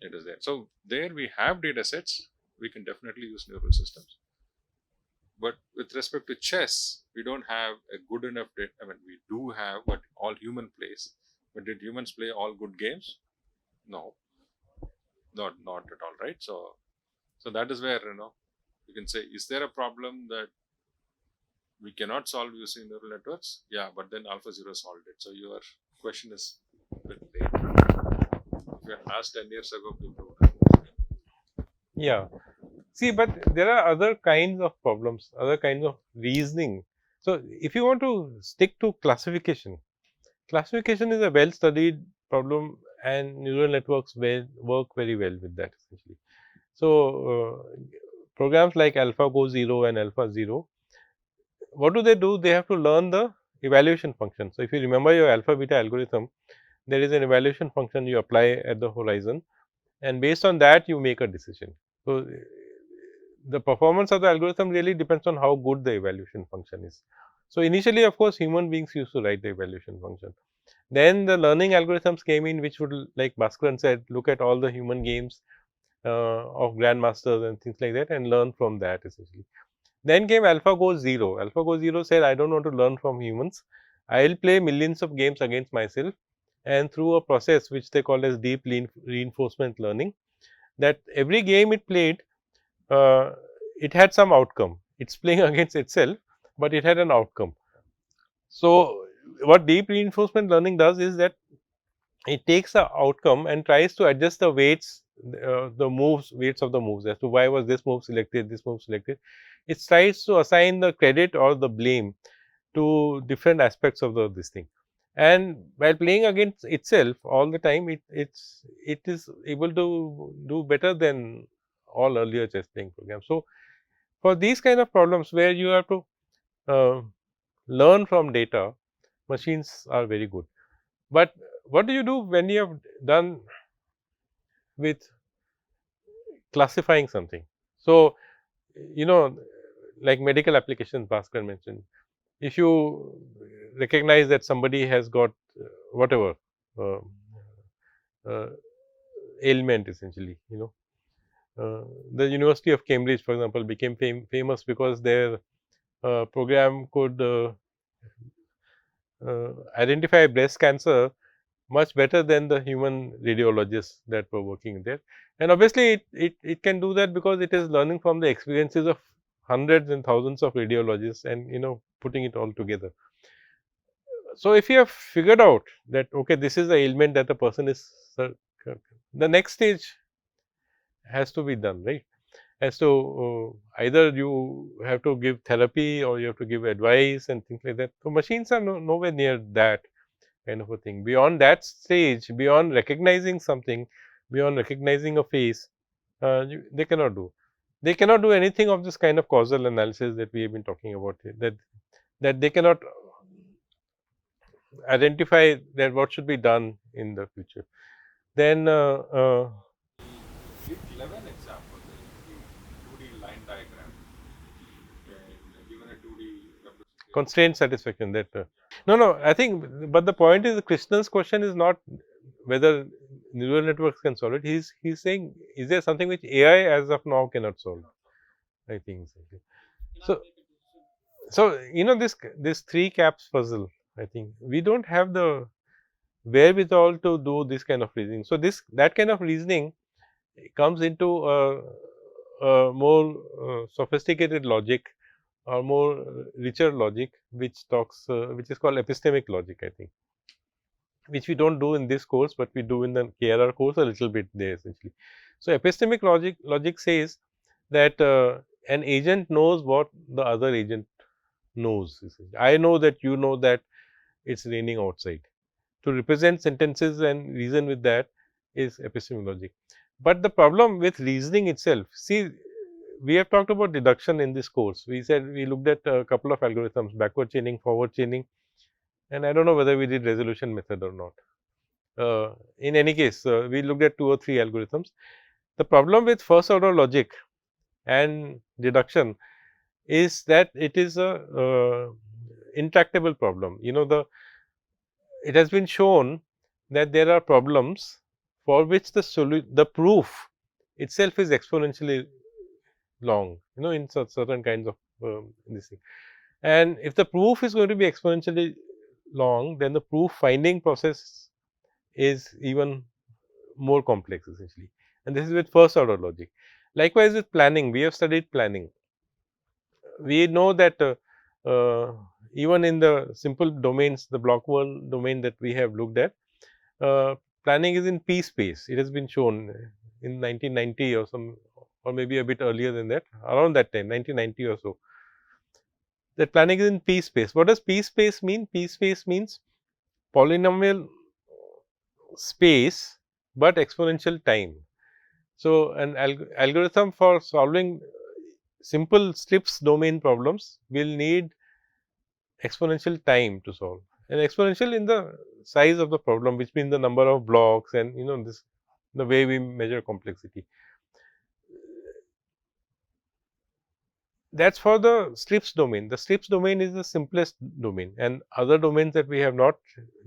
Speaker 2: it is there. So there we have data sets. We can definitely use neural systems. But with respect to chess, we don't have a good enough data. I mean, we do have what all human plays. But did humans play all good games? No, not at all, right? So that is where you can say, is there a problem that we cannot solve using neural networks? Yeah, but then AlphaZero solved it. So your question is a bit late. If you had asked 10 years ago, people would have.
Speaker 1: Yeah. See, but there are other kinds of problems, other kinds of reasoning. So, if you want to stick to classification, classification is a well studied problem and neural networks work very well with that essentially. So, programs like AlphaGo 0 and AlphaZero, what do? They have to learn the evaluation function. So, if you remember your alpha beta algorithm, there is an evaluation function you apply at the horizon, and based on that you make a decision. So, the performance of the algorithm really depends on how good the evaluation function is. So, initially of course, human beings used to write the evaluation function. Then the learning algorithms came in, which would, like Bhaskaran said, look at all the human games of grandmasters and things like that and learn from that essentially. Then came AlphaGo 0. AlphaGo 0 said, I don't want to learn from humans. I will play millions of games against myself, and through a process which they call as deep reinforcement learning, that every game it played, it had some outcome. It's playing against itself, but it had an outcome. So, what deep reinforcement learning does is that it takes the outcome and tries to adjust the weights, weights of the moves, as to why was this move selected, this move selected. It tries to assign the credit or the blame to different aspects of this thing. And while playing against itself all the time, it is able to do better than all earlier chess playing programs. So, for these kind of problems where you have to learn from data, machines are very good. But what do you do when you have done with classifying something? So, like medical applications Bhaskar mentioned, if you recognize that somebody has got whatever uh, uh, ailment essentially, the University of Cambridge for example became famous because their program could identify breast cancer much better than the human radiologists that were working there. And obviously, it can do that because it is learning from the experiences of hundreds and thousands of radiologists and putting it all together. So, if you have figured out that okay, this is the ailment that the person is, the next stage has to be done, right? As to either you have to give therapy or you have to give advice and things like that. So, machines are nowhere near that kind of a thing. Beyond that stage, beyond recognizing something, beyond recognizing a face, they cannot do. They cannot do anything of this kind of causal analysis that we have been talking about here, that they cannot identify that what should be done in the future. Then
Speaker 2: Give 11 examples in 2D line diagram and given a 2D representation.
Speaker 1: constraint satisfaction that no, I think, but the point is Krishnan's question is not whether neural networks can solve it. He's saying, is there something which AI as of now cannot solve? I think so. So this three caps puzzle. I think we don't have the wherewithal to do this kind of reasoning. So that kind of reasoning comes into a more sophisticated logic or more richer logic, which is called epistemic logic, I think, which we don't do in this course, but we do in the KRR course a little bit there essentially. So, epistemic logic says that an agent knows what the other agent knows. I know that you know that it's raining outside. To represent sentences and reason with that is epistemic logic. But the problem with reasoning itself, see, we have talked about deduction in this course. We said we looked at a couple of algorithms, backward chaining, forward chaining, and I don't know whether we did resolution method or not. In any case, we looked at 2 or 3 algorithms. The problem with first order logic and deduction is that it is a intractable problem. You know, it has been shown that there are problems for which the proof itself is exponentially long, you know, in certain kinds of this thing. And if the proof is going to be exponentially long, then the proof finding process is even more complex essentially. And this is with first order logic. Likewise with planning, we have studied planning. We know that even in the simple domains, the block world domain that we have looked at, planning is in P space. It has been shown in 1990 or some, or maybe a bit earlier than that, around that time, 1990 or so. That planning is in P space. What does P space mean? P space means polynomial space, but exponential time. So, an algorithm for solving simple strips domain problems will need exponential time to solve, and exponential in the size of the problem, which means the number of blocks, and you know, this the way we measure complexity. That is for the strips domain. The strips domain is the simplest domain, and other domains that we have not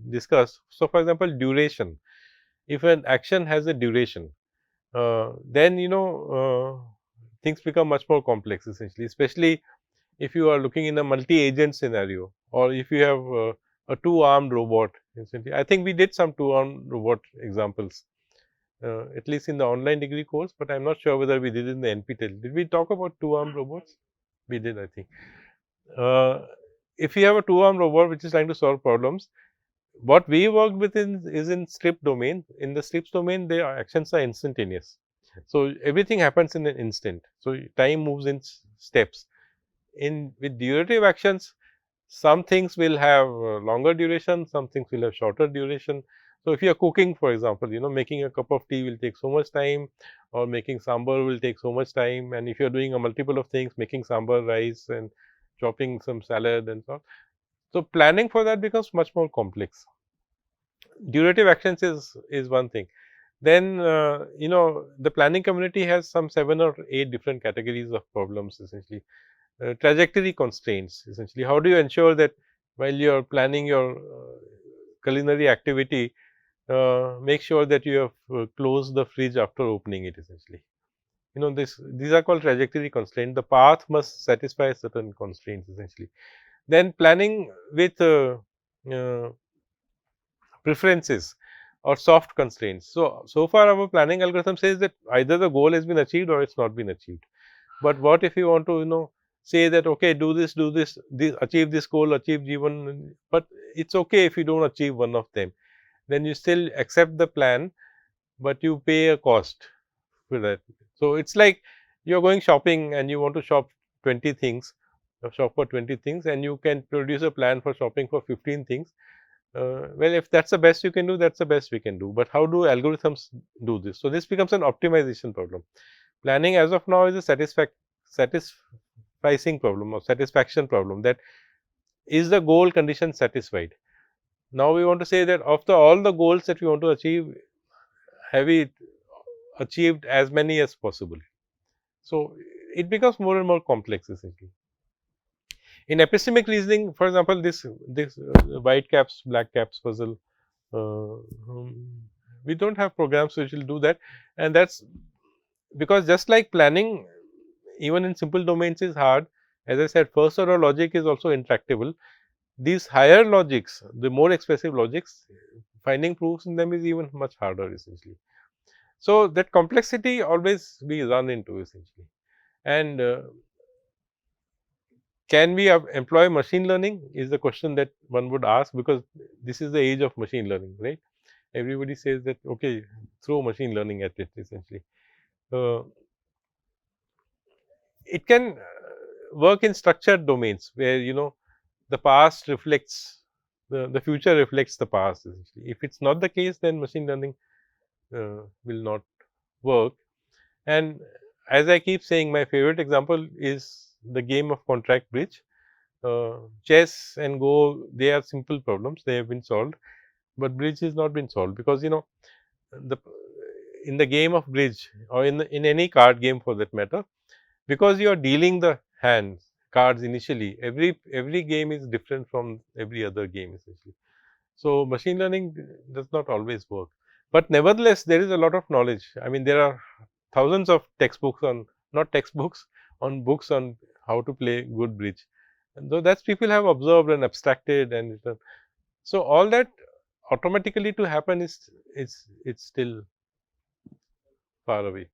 Speaker 1: discussed. So, for example, duration. If an action has a duration, then you know, things become much more complex essentially, especially if you are looking in a multi-agent scenario, or if you have a two-armed robot. Essentially, I think we did some two-armed robot examples, at least in the online degree course, but I am not sure whether we did in the NPTEL. Did we talk about two-armed robots? We did, I think. If you have a two-armed robot which is trying to solve problems, what we worked with is in strip domain. In the strips domain, the actions are instantaneous. So, everything happens in an instant. So, time moves in steps. In with derivative actions, some things will have longer duration, some things will have shorter duration. So, if you are cooking, for example, you know, making a cup of tea will take so much time, or making sambar will take so much time, and if you are doing a multiple of things, making sambar, rice, and chopping some salad and so on. So, planning for that becomes much more complex. Derivative actions is one thing. Then you know, the planning community has some 7 or 8 different categories of problems essentially. Trajectory constraints essentially. How do you ensure that while you are planning your culinary activity, make sure that you have closed the fridge after opening it essentially. You know, these are called trajectory constraints. The path must satisfy certain constraints essentially. Then planning with uh, preferences or soft constraints. So, so far our planning algorithm says that either the goal has been achieved or it's not been achieved. But what if you want to, you know, say that okay, do this, achieve this goal, achieve G1, but it's okay if you don't achieve one of them. Then you still accept the plan, but you pay a cost for that. So, it's like you are going shopping and you want to shop 20 things, shop for 20 things, and you can produce a plan for shopping for 15 things. Well, if that's the best you can do, that's the best we can do. But how do algorithms do this? So, this becomes an optimization problem. Planning as of now is a satisfying problem or satisfaction problem, that is the goal condition satisfied. Now, we want to say that of all the goals that we want to achieve, have we achieved as many as possible. So, it becomes more and more complex essentially. In epistemic reasoning, for example, this white caps, black caps puzzle, we do not have programs which will do that, and that is because just like planning, even in simple domains is hard. As I said, first order logic is also intractable. These higher logics, the more expressive logics, finding proofs in them is even much harder essentially. So, that complexity always we run into essentially, and can we employ machine learning is the question that one would ask, because this is the age of machine learning, right. Everybody says that okay, throw machine learning at it essentially. It can work in structured domains where, you know, the past reflects the future reflects the past essentially. If it is not the case, then machine learning will not work. And as I keep saying, my favorite example is the game of contract bridge. Chess and Go, they are simple problems, they have been solved. but bridge has not been solved because the in the game of bridge or in any card game for that matter, because you are dealing the hands cards initially, every game is different from every other game essentially. So, machine learning does not always work, but nevertheless there is a lot of knowledge. I mean, there are thousands of textbooks on, not textbooks, on books on how to play good bridge, and though that's people have observed and abstracted and so all that automatically to happen is it's still far away.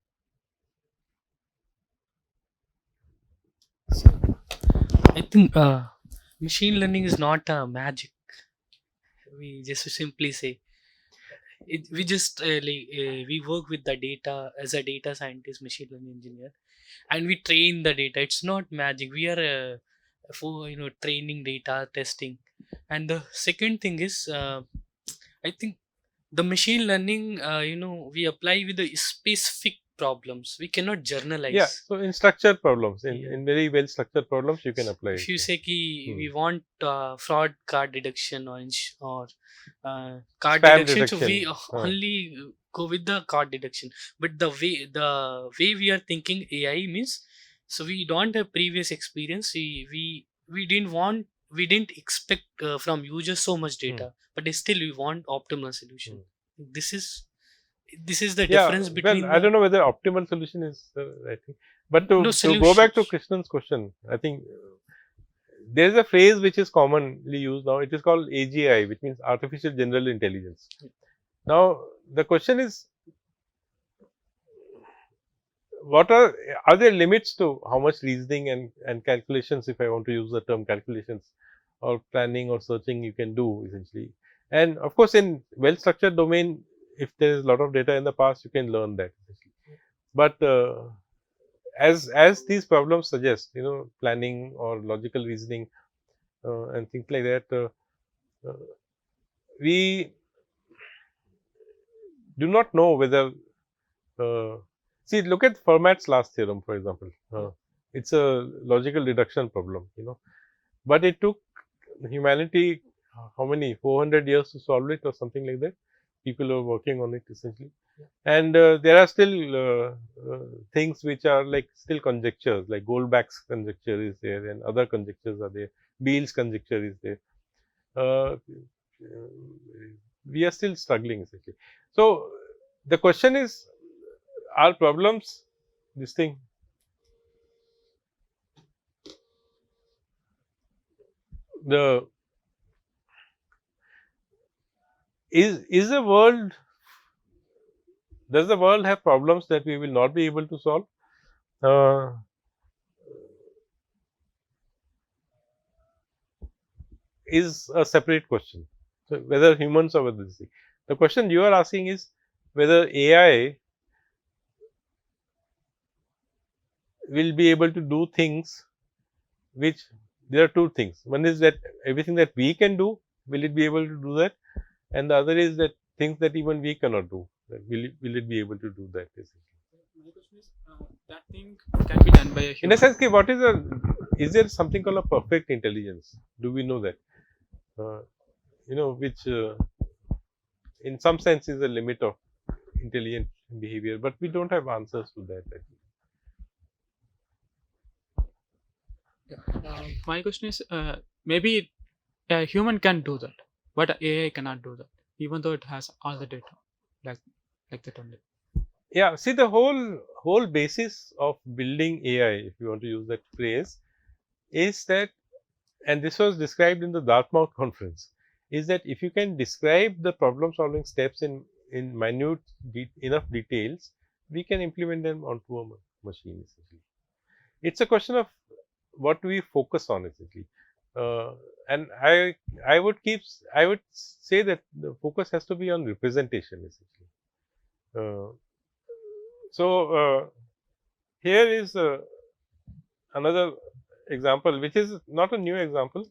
Speaker 3: I think machine learning is not magic. We just simply say it. We just we work with the data as a data scientist, machine learning engineer, and we train the data. It's not magic. We are for training data, testing, and the second thing is I think the machine learning we apply with the specific problems. We cannot generalize.
Speaker 1: Yeah, so in structured problems,
Speaker 3: Yeah.
Speaker 1: in very well structured problems, you can apply
Speaker 3: If you
Speaker 1: it.
Speaker 3: say ki
Speaker 1: Hmm.
Speaker 3: we want fraud card deduction or card
Speaker 1: Spam
Speaker 3: deduction, so we
Speaker 1: detection.
Speaker 3: only go with the card deduction. But the way we are thinking AI means, so we don't have previous experience. We didn't expect from users so much data, but still we want optimal solution. This is the
Speaker 1: Yeah,
Speaker 3: difference between
Speaker 1: well, I don't know whether optimal solution is the right thing, but
Speaker 3: no
Speaker 1: to go back to
Speaker 3: solution.
Speaker 1: Krishnan's question, I think there is a phrase which is commonly used now. It is called AGI, which means artificial general intelligence. Now, the question is, what are there limits to how much reasoning and calculations, if I want to use the term calculations, or planning or searching you can do essentially. And of course, in well structured domain, if there is a lot of data in the past, you can learn that essentially. But as these problems suggest, planning or logical reasoning and things like that, we do not know whether see, look at Fermat's last theorem, for example. It's a logical deduction problem, but it took humanity how many 400 years to solve it or something like that. People are working on it essentially, and there are still things which are like still conjectures, like Goldbach's conjecture is there, and other conjectures are there. Beale's conjecture is there. We are still struggling essentially. So the question is, are problems this thing? Is the world, does the world have problems that we will not be able to solve? Is a separate question. So, whether humans or whether this thing. The question you are asking is whether AI will be able to do things which, there are two things. One is that everything that we can do, will it be able to do that? And the other is that things that even we cannot do, will it be able to do that?
Speaker 4: My question is, that thing can be done by a
Speaker 1: In
Speaker 4: human.
Speaker 1: a sense, what is there something called a perfect intelligence? Do we know that? Which in some sense is a limit of intelligent behavior, but we don't have answers to that.
Speaker 4: My question is, maybe a human can do that, but AI cannot do that, even though it has all the data, like that only.
Speaker 1: Yeah, see, the whole basis of building AI, if you want to use that phrase, is that, and this was described in the Dartmouth conference, is that if you can describe the problem solving steps in minute enough details, we can implement them onto a machine essentially. It's a question of what we focus on essentially. And I would say that the focus has to be on representation essentially. So here is another example, which is not a new example.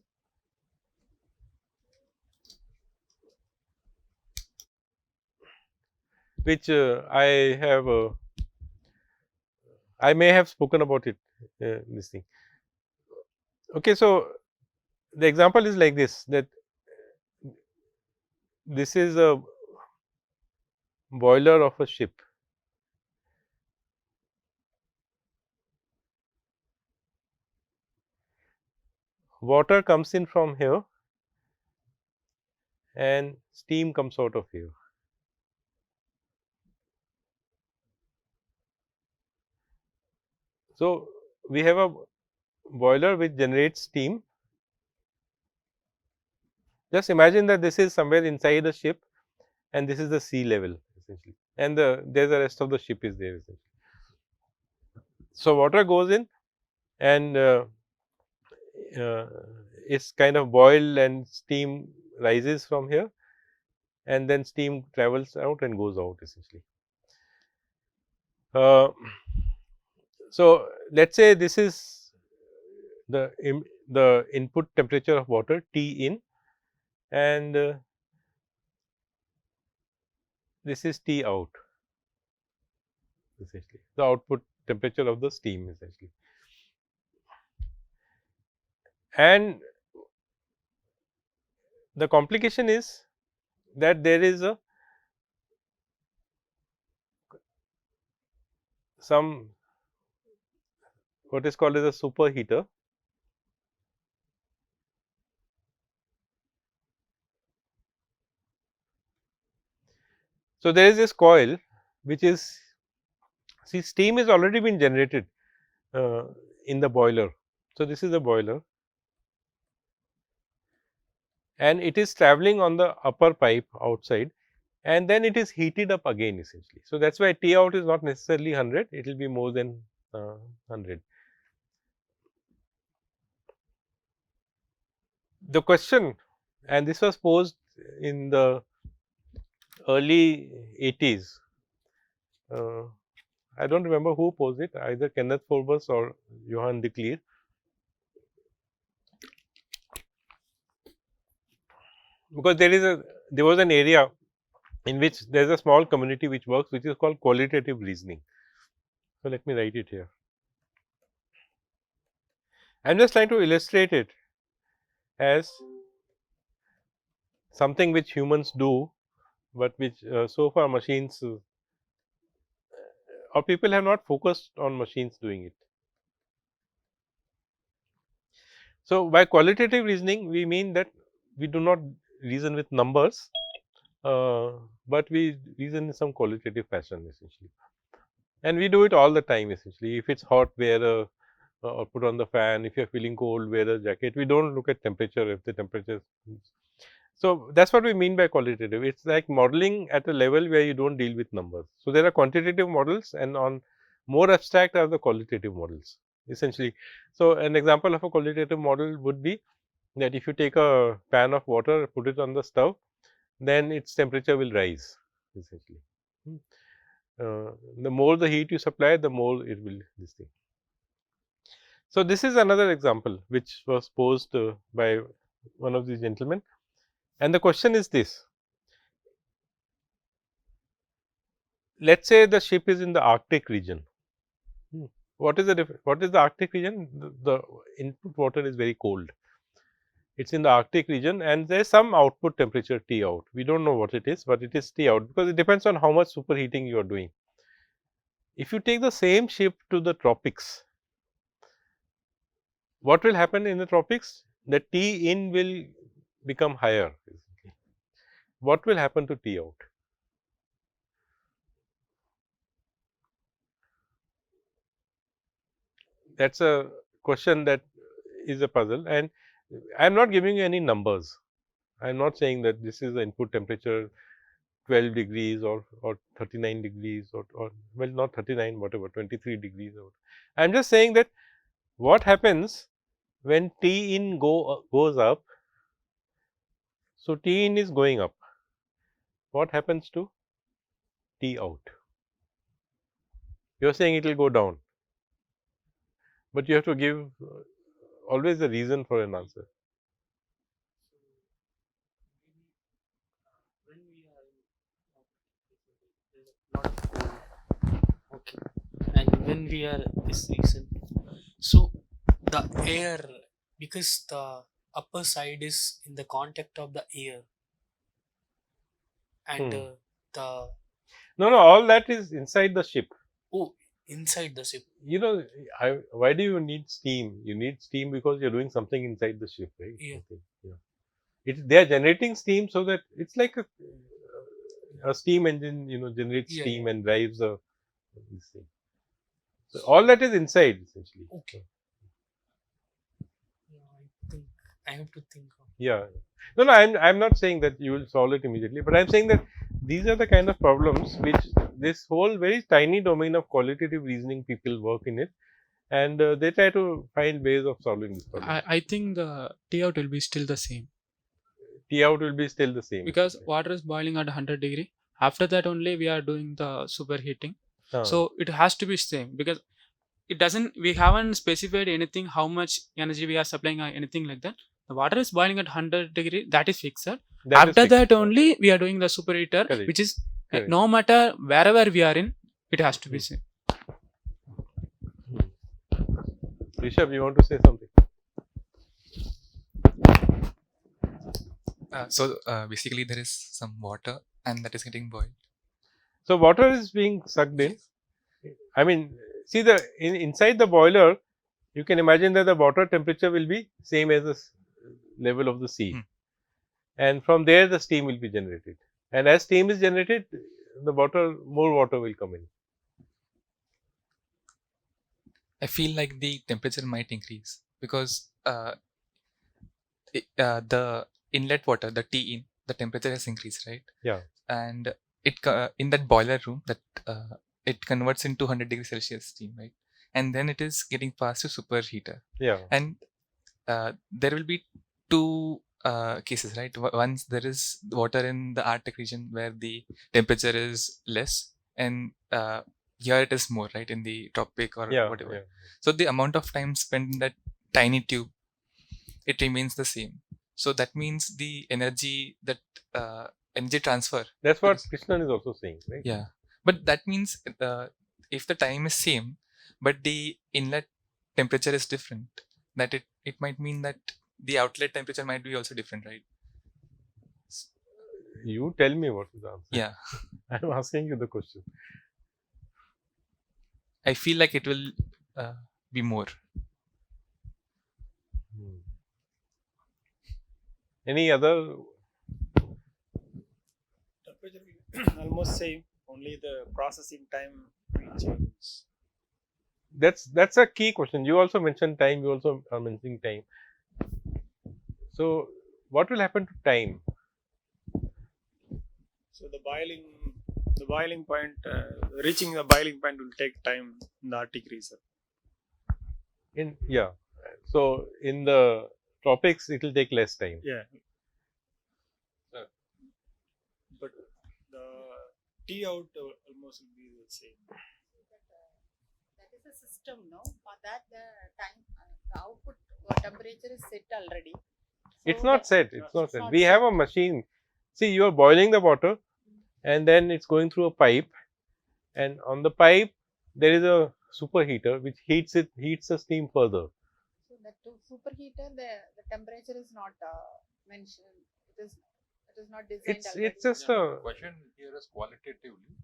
Speaker 1: Which I may have spoken about it, this thing. Okay, so the example is like this, that this is a boiler of a ship. Water comes in from here and steam comes out of here. So, we have a boiler which generates steam. Just imagine that this is somewhere inside the ship and this is the sea level essentially, and there the rest of the ship is there essentially. So, water goes in and it's kind of boiled and steam rises from here, and then steam travels out and goes out essentially. So, let us say this is the input temperature of water T in, and this is T out essentially, the output temperature of the steam essentially. And the complication is that there is some what is called as a superheater. So, there is this coil which is, see, steam is already been generated in the boiler. So, this is the boiler and it is travelling on the upper pipe outside, and then it is heated up again essentially. So, that is why T out is not necessarily 100, it will be more than 100. The question, and this was posed in the early 80s, I do not remember who posed it, either Kenneth Forbes or Johann de Cleer. Because there was an area in which there is a small community which works, which is called qualitative reasoning. So, let me write it here. I am just trying to illustrate it as something which humans do, but which so far machines or people have not focused on machines doing it. So, by qualitative reasoning we mean that we do not reason with numbers, but we reason in some qualitative fashion essentially, and we do it all the time essentially. If it is hot, wear a or put on the fan, if you are feeling cold, wear a jacket. We do not look at temperature, if the temperature is. So, that is what we mean by qualitative. It is like modeling at a level where you do not deal with numbers. So, there are quantitative models, and on more abstract are the qualitative models essentially. So, an example of a qualitative model would be that if you take a pan of water, put it on the stove, then its temperature will rise essentially. The more the heat you supply, the more it will this thing. So, this is another example which was posed by one of these gentlemen, and the question is this: let us say the ship is in the Arctic region. What is the Arctic region? The input water is very cold. It is in the Arctic region and there is some output temperature T out. We do not know what it is, but it is T out, because it depends on how much superheating you are doing. If you take the same ship to the tropics, what will happen in the tropics? The T in will become higher. What will happen to T out? That is a question that is a puzzle, and I am not giving you any numbers. I am not saying that this is the input temperature 12 degrees or 39 degrees or well, not 39, whatever, 23 degrees. I am just saying that what happens when T in goes up. So, T in is going up. What happens to T out? You are saying it will go down, but you have to give always a reason for an answer.
Speaker 3: When we are in lot of cold, okay, and when we are this season, so the air, because the upper side is in the contact of the air, and
Speaker 1: Hmm.
Speaker 3: the
Speaker 1: No, all that is inside the ship.
Speaker 3: inside the ship.
Speaker 1: You know, why do you need steam? You need steam because you're doing something inside the ship, right?
Speaker 3: Yeah.
Speaker 1: Okay, yeah. They are generating steam so that it's like a steam engine, generates
Speaker 3: Yeah,
Speaker 1: steam
Speaker 3: yeah.
Speaker 1: and drives this thing. So all that is inside essentially.
Speaker 3: Okay. Yeah, I think I have to think of.
Speaker 1: Yeah. No, I'm not saying that you will solve it immediately, but I'm saying that these are the kind of problems which this whole very tiny domain of qualitative reasoning people work in it, and they try to find ways of solving this problem.
Speaker 4: I think the T out will be still the same
Speaker 1: T out will be still the same.
Speaker 4: because water is boiling at 100 degree. After that only we are doing the superheating.
Speaker 1: Huh.
Speaker 4: So it has to be same because it doesn't. We haven't specified anything how much energy we are supplying or anything like that. The water is boiling at 100 degree. That is fixed.
Speaker 1: That is
Speaker 4: After
Speaker 1: fixed.
Speaker 4: that only we are doing the superheater,
Speaker 1: Correct.
Speaker 4: which is
Speaker 1: Correct.
Speaker 4: no matter wherever we are in, it has to be same.
Speaker 1: Rishabh, you want to say something?
Speaker 5: Basically, there is some water and that is getting boiled.
Speaker 1: So water is being sucked in. I mean, see inside the boiler, you can imagine that the water temperature will be same as the level of the sea, and from there the steam will be generated. And as steam is generated, more water will come in.
Speaker 5: I feel like the temperature might increase because the inlet water, the T in, the temperature has increased, right?
Speaker 1: Yeah.
Speaker 5: And in that boiler room, that it converts into 100 degrees Celsius steam, right? And then it is getting passed to superheater.
Speaker 1: Yeah.
Speaker 5: And there will be two cases, right? Once there is water in the Arctic region where the temperature is less, and here it is more, right? In the tropic or whatever.
Speaker 1: Yeah.
Speaker 5: So the amount of time spent in that tiny tube, it remains the same. So that means the energy energy transfer.
Speaker 1: That's what Krishnan is also saying, right?
Speaker 5: Yeah, but that means if the time is same, but the inlet temperature is different, that it might mean that the outlet temperature might be also different, right?
Speaker 1: You tell me what is the answer.
Speaker 5: Yeah.
Speaker 1: I'm asking you the question.
Speaker 5: I feel like it will be more.
Speaker 1: Any other?
Speaker 6: Temperature will almost same. Only the processing time will change.
Speaker 1: That's a key question. You also mentioned time. You also are mentioning time. So, what will happen to time?
Speaker 6: So the boiling point, reaching the boiling point will take time in the Arctic region.
Speaker 1: So in the tropics, it will take less time.
Speaker 6: Yeah. But the T out almost will be the same.
Speaker 7: That is a system, no? For that, the time, the output temperature is set already.
Speaker 1: It's
Speaker 7: So
Speaker 1: not
Speaker 7: the-
Speaker 1: set. It's not
Speaker 7: it's
Speaker 1: set.
Speaker 7: not
Speaker 1: We
Speaker 7: set.
Speaker 1: have a machine. See, you are boiling the water, and then it's going through a pipe, and on the pipe there is a superheater which heats the steam further.
Speaker 7: So that to superheater, the temperature is not mentioned. It is not designed already.
Speaker 1: It's just a
Speaker 2: Question here is qualitatively,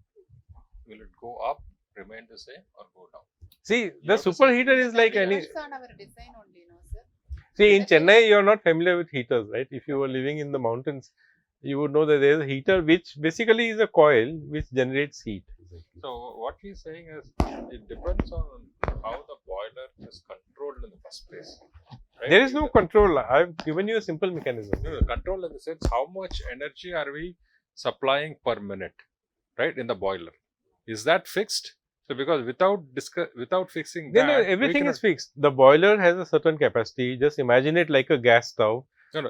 Speaker 2: will it go up, remain the same, or go down?
Speaker 1: see the
Speaker 2: have to see-
Speaker 1: superheater is like any.
Speaker 7: Depends on our design only, no, sir.
Speaker 1: See, in Chennai, you are not familiar with heaters, right? If you were living in the mountains, you would know that there is a heater which basically is a coil which generates heat.
Speaker 2: So what he's saying is, it depends on how the boiler is controlled in the first place. Right?
Speaker 1: There is no control. I've given you a simple mechanism.
Speaker 2: No, control in the sense how much energy are we supplying per minute, right, in the boiler? Is that fixed? So because without fixing
Speaker 1: Then
Speaker 2: that, we
Speaker 1: everything
Speaker 2: cannot-
Speaker 1: is fixed. The boiler has a certain capacity. Just imagine it like a gas stove.
Speaker 2: No,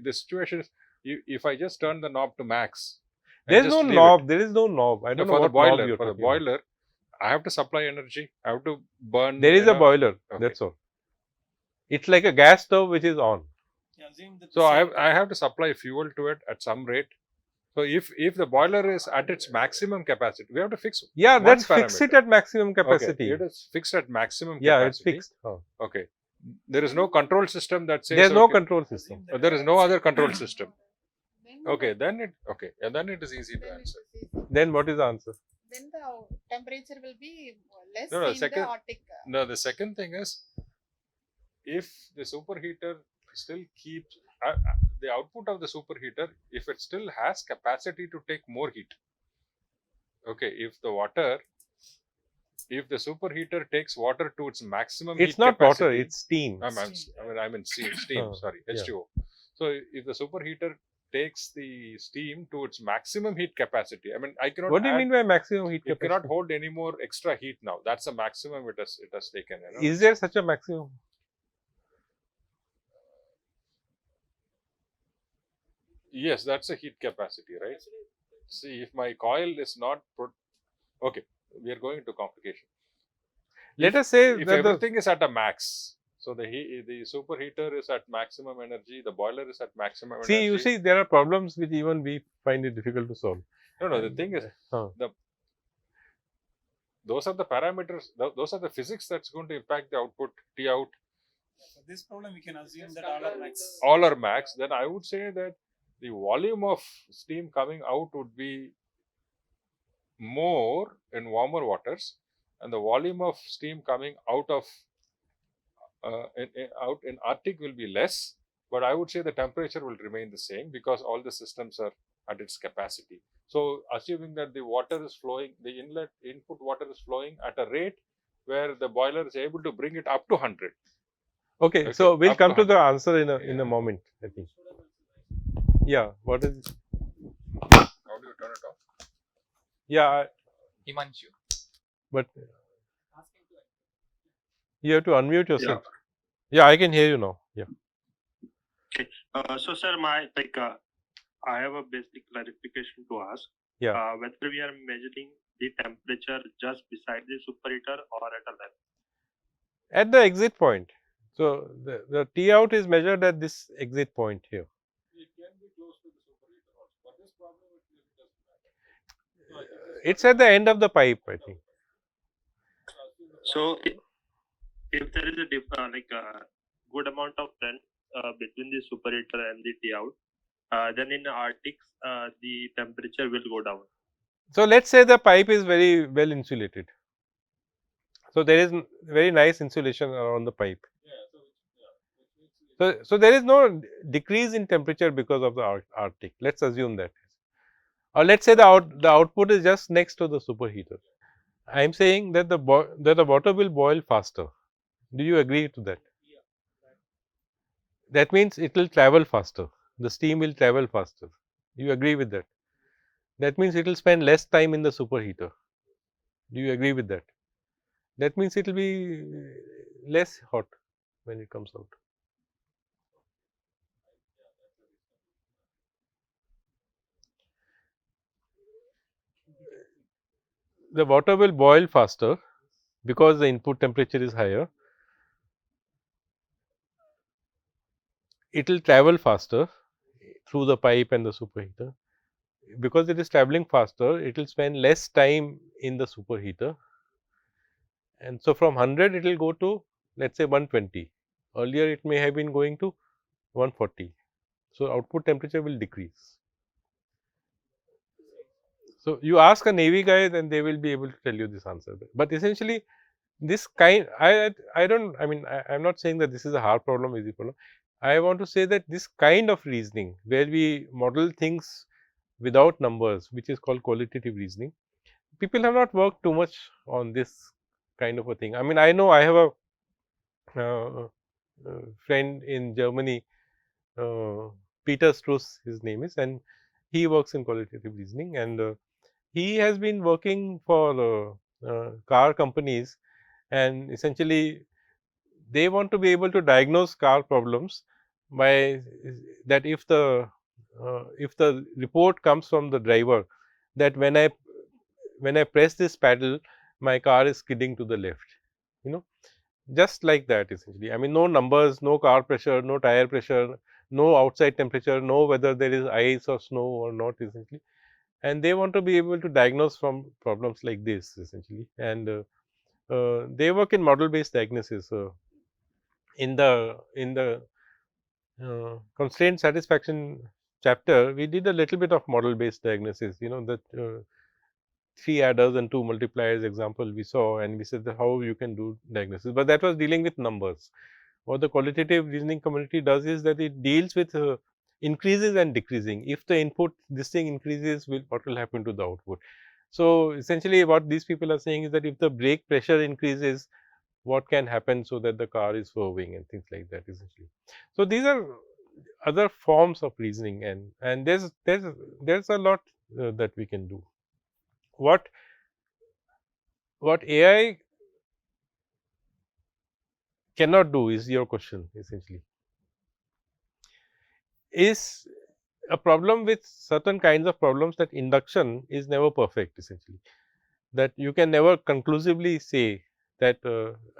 Speaker 2: the situation is, if I just turn the knob to max, and
Speaker 1: There is
Speaker 2: just
Speaker 1: no
Speaker 2: leave
Speaker 1: knob.
Speaker 2: it.
Speaker 1: There is no knob. I don't know
Speaker 2: For the
Speaker 1: what knob
Speaker 2: boiler,
Speaker 1: you're
Speaker 2: for the
Speaker 1: talking about.
Speaker 2: boiler, I have to supply energy. I have to burn.
Speaker 1: There is a boiler.
Speaker 2: Okay.
Speaker 1: That's all. It's like a gas stove which is on.
Speaker 6: Assume that
Speaker 2: So
Speaker 6: the
Speaker 2: I
Speaker 6: same
Speaker 2: have to supply fuel to it at some rate. So if the boiler is at its maximum capacity, we have to fix.
Speaker 1: Yeah,
Speaker 2: one
Speaker 1: that's fix it
Speaker 2: parameter.
Speaker 1: at maximum capacity.
Speaker 2: Okay, it is fixed at maximum
Speaker 1: Yeah, it's
Speaker 2: capacity.
Speaker 1: fixed. Oh.
Speaker 2: Okay. There is no control system that says.
Speaker 1: There's no
Speaker 2: okay,
Speaker 1: control system.
Speaker 6: assume that
Speaker 2: There is no other control system.
Speaker 7: When
Speaker 2: Okay, then it is easy to
Speaker 7: then it
Speaker 2: answer.
Speaker 7: is easy.
Speaker 1: Then what is the answer?
Speaker 7: Then the temperature will be less
Speaker 2: No,
Speaker 7: in
Speaker 2: second-
Speaker 7: the Arctic.
Speaker 2: No, the second thing is, if the superheater still keeps the output of the superheater, if it still has capacity to take more heat. Okay, if the superheater takes water to its maximum
Speaker 1: It's
Speaker 2: heat
Speaker 1: not
Speaker 2: capacity,
Speaker 1: water, it's steam.
Speaker 2: I mean steam.
Speaker 1: Oh,
Speaker 2: Sorry,
Speaker 1: yeah.
Speaker 2: H2O. So if the superheater takes the steam to its maximum heat capacity, I mean, I cannot.
Speaker 1: What do you
Speaker 2: add-
Speaker 1: mean by maximum heat
Speaker 2: It cannot
Speaker 1: capacity?
Speaker 2: hold any more extra heat now. That's the maximum it has taken. You know?
Speaker 1: Is there such a maximum?
Speaker 2: Yes, that's a heat capacity, right? See, if my coil is not okay, we are going into complication.
Speaker 1: Let us say
Speaker 2: If
Speaker 1: that the
Speaker 2: everything is at a max, so the superheater is at maximum energy, the boiler is at maximum energy.
Speaker 1: see, you see, there are problems which even we find it difficult to solve.
Speaker 2: No, the thing is,
Speaker 1: Huh.
Speaker 2: those are the parameters, those are the physics that's going to impact the output, T out,
Speaker 6: For this problem, we can assume that all are max.
Speaker 2: all are max. Then I would say that the volume of steam coming out would be more in warmer waters, and the volume of steam coming out of out in Arctic will be less. But I would say the temperature will remain the same because all the systems are at its capacity. So assuming that the water is flowing, the input water is flowing at a rate where the boiler is able to bring it up to 100.
Speaker 1: Okay,
Speaker 2: Okay,
Speaker 1: so we'll
Speaker 2: up
Speaker 1: come
Speaker 2: to
Speaker 1: to the answer in a
Speaker 2: Yeah.
Speaker 1: moment, I think. Yeah, what is it?
Speaker 2: How do you turn it off?
Speaker 1: Yeah,
Speaker 5: Himanshu.
Speaker 1: but you have to unmute yourself. Yeah, I can hear you now. Yeah.
Speaker 8: So, sir, I have a basic clarification to ask.
Speaker 1: Yeah.
Speaker 8: Whether we are measuring the temperature just beside the superheater or at a level.
Speaker 1: At the exit point. So the T out is measured at this exit point here.
Speaker 2: It can be close to the superheater also. For this problem, it really doesn't matter. So I think this
Speaker 1: It's at the end of the pipe, I think.
Speaker 8: So, if there is a good amount of length between the superheater and the T out, then in the Arctic, the temperature will go down.
Speaker 1: So let's say the pipe is very well insulated. So there is very nice insulation around the pipe. So there is no decrease in temperature because of the Arctic. Let's assume that. Or let's say the output is just next to the superheater. I am saying that the water will boil faster. Do you agree to that? That means it will travel faster. The steam will travel faster. You agree with that? That means it will spend less time in the superheater. Do you agree with that? That means it will be less hot when it comes out. The water will boil faster because the input temperature is higher. It will travel faster through the pipe and the superheater. Because it is traveling faster, it will spend less time in the superheater. And so from 100 it will go to, let's say, 120. Earlier it may have been going to 140. So output temperature will decrease. So you ask a Navy guy, then they will be able to tell you this answer. But essentially, this kind, I mean, I'm not saying that this is a hard problem, easy problem. I want to say that this kind of reasoning, where we model things without numbers, which is called qualitative reasoning, people have not worked too much on this kind of a thing. I mean, I know I have a friend in Germany, Peter Struss, his name is, and he works in qualitative reasoning, and he has been working for car companies, and essentially they want to be able to diagnose car problems by that if the report comes from the driver that when I press this paddle, my car is skidding to the left, you know, just like that essentially. I mean, no numbers, no car pressure, no tire pressure, no outside temperature, no whether there is ice or snow or not essentially. And they want to be able to diagnose from problems like this essentially, and they work in model based diagnosis. In the constraint satisfaction chapter, we did a little bit of model based diagnosis, you know, that 3 adders and 2 multipliers example we saw, and we said that how you can do diagnosis, but that was dealing with numbers. What the qualitative reasoning community does is that it deals with increases and decreasing. If the input this thing increases, what will happen to the output? So, essentially what these people are saying is that if the brake pressure increases, what can happen so that the car is swerving and things like that essentially. So, these are other forms of reasoning, and there's a lot that we can do. What AI cannot do is your question essentially. Is a problem with certain kinds of problems that induction is never perfect essentially. That you can never conclusively say that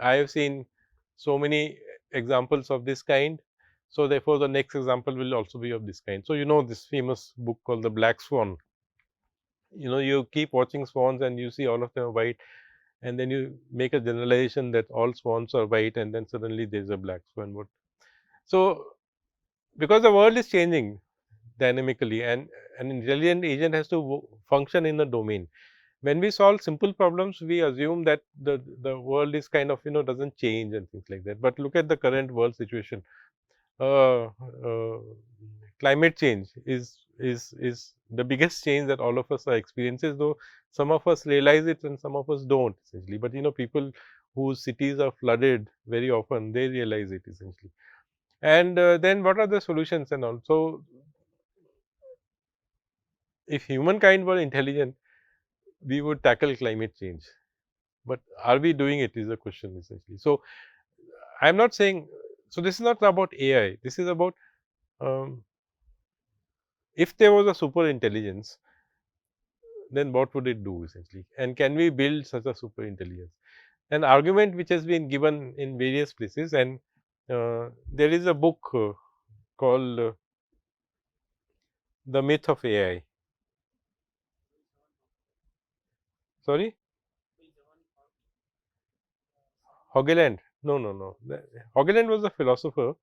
Speaker 1: I have seen so many examples of this kind. So, therefore, the next example will also be of this kind. So, you know this famous book called The Black Swan. You know, you keep watching swans and you see all of them are white, and then you make a generalization that all swans are white, and then suddenly there is a black swan. So, because the world is changing dynamically, and an intelligent agent has to function in the domain. When we solve simple problems, we assume that the world is kind of, you know, doesn't change and things like that. But look at the current world situation. Climate change is the biggest change that all of us are experiencing, though some of us realize it and some of us don't essentially. But you know, people whose cities are flooded very often, they realize it essentially. And then what are the solutions and all? So, if humankind were intelligent, we would tackle climate change, but are we doing it is a question essentially. So, I am not saying, so this is not about AI, this is about if there was a super intelligence, then what would it do essentially, and can we build such a super intelligence? An argument which has been given in various places, and there is a book called The Myth of AI. Sorry? Hogeland? No, no, no. Hogeland was a philosopher.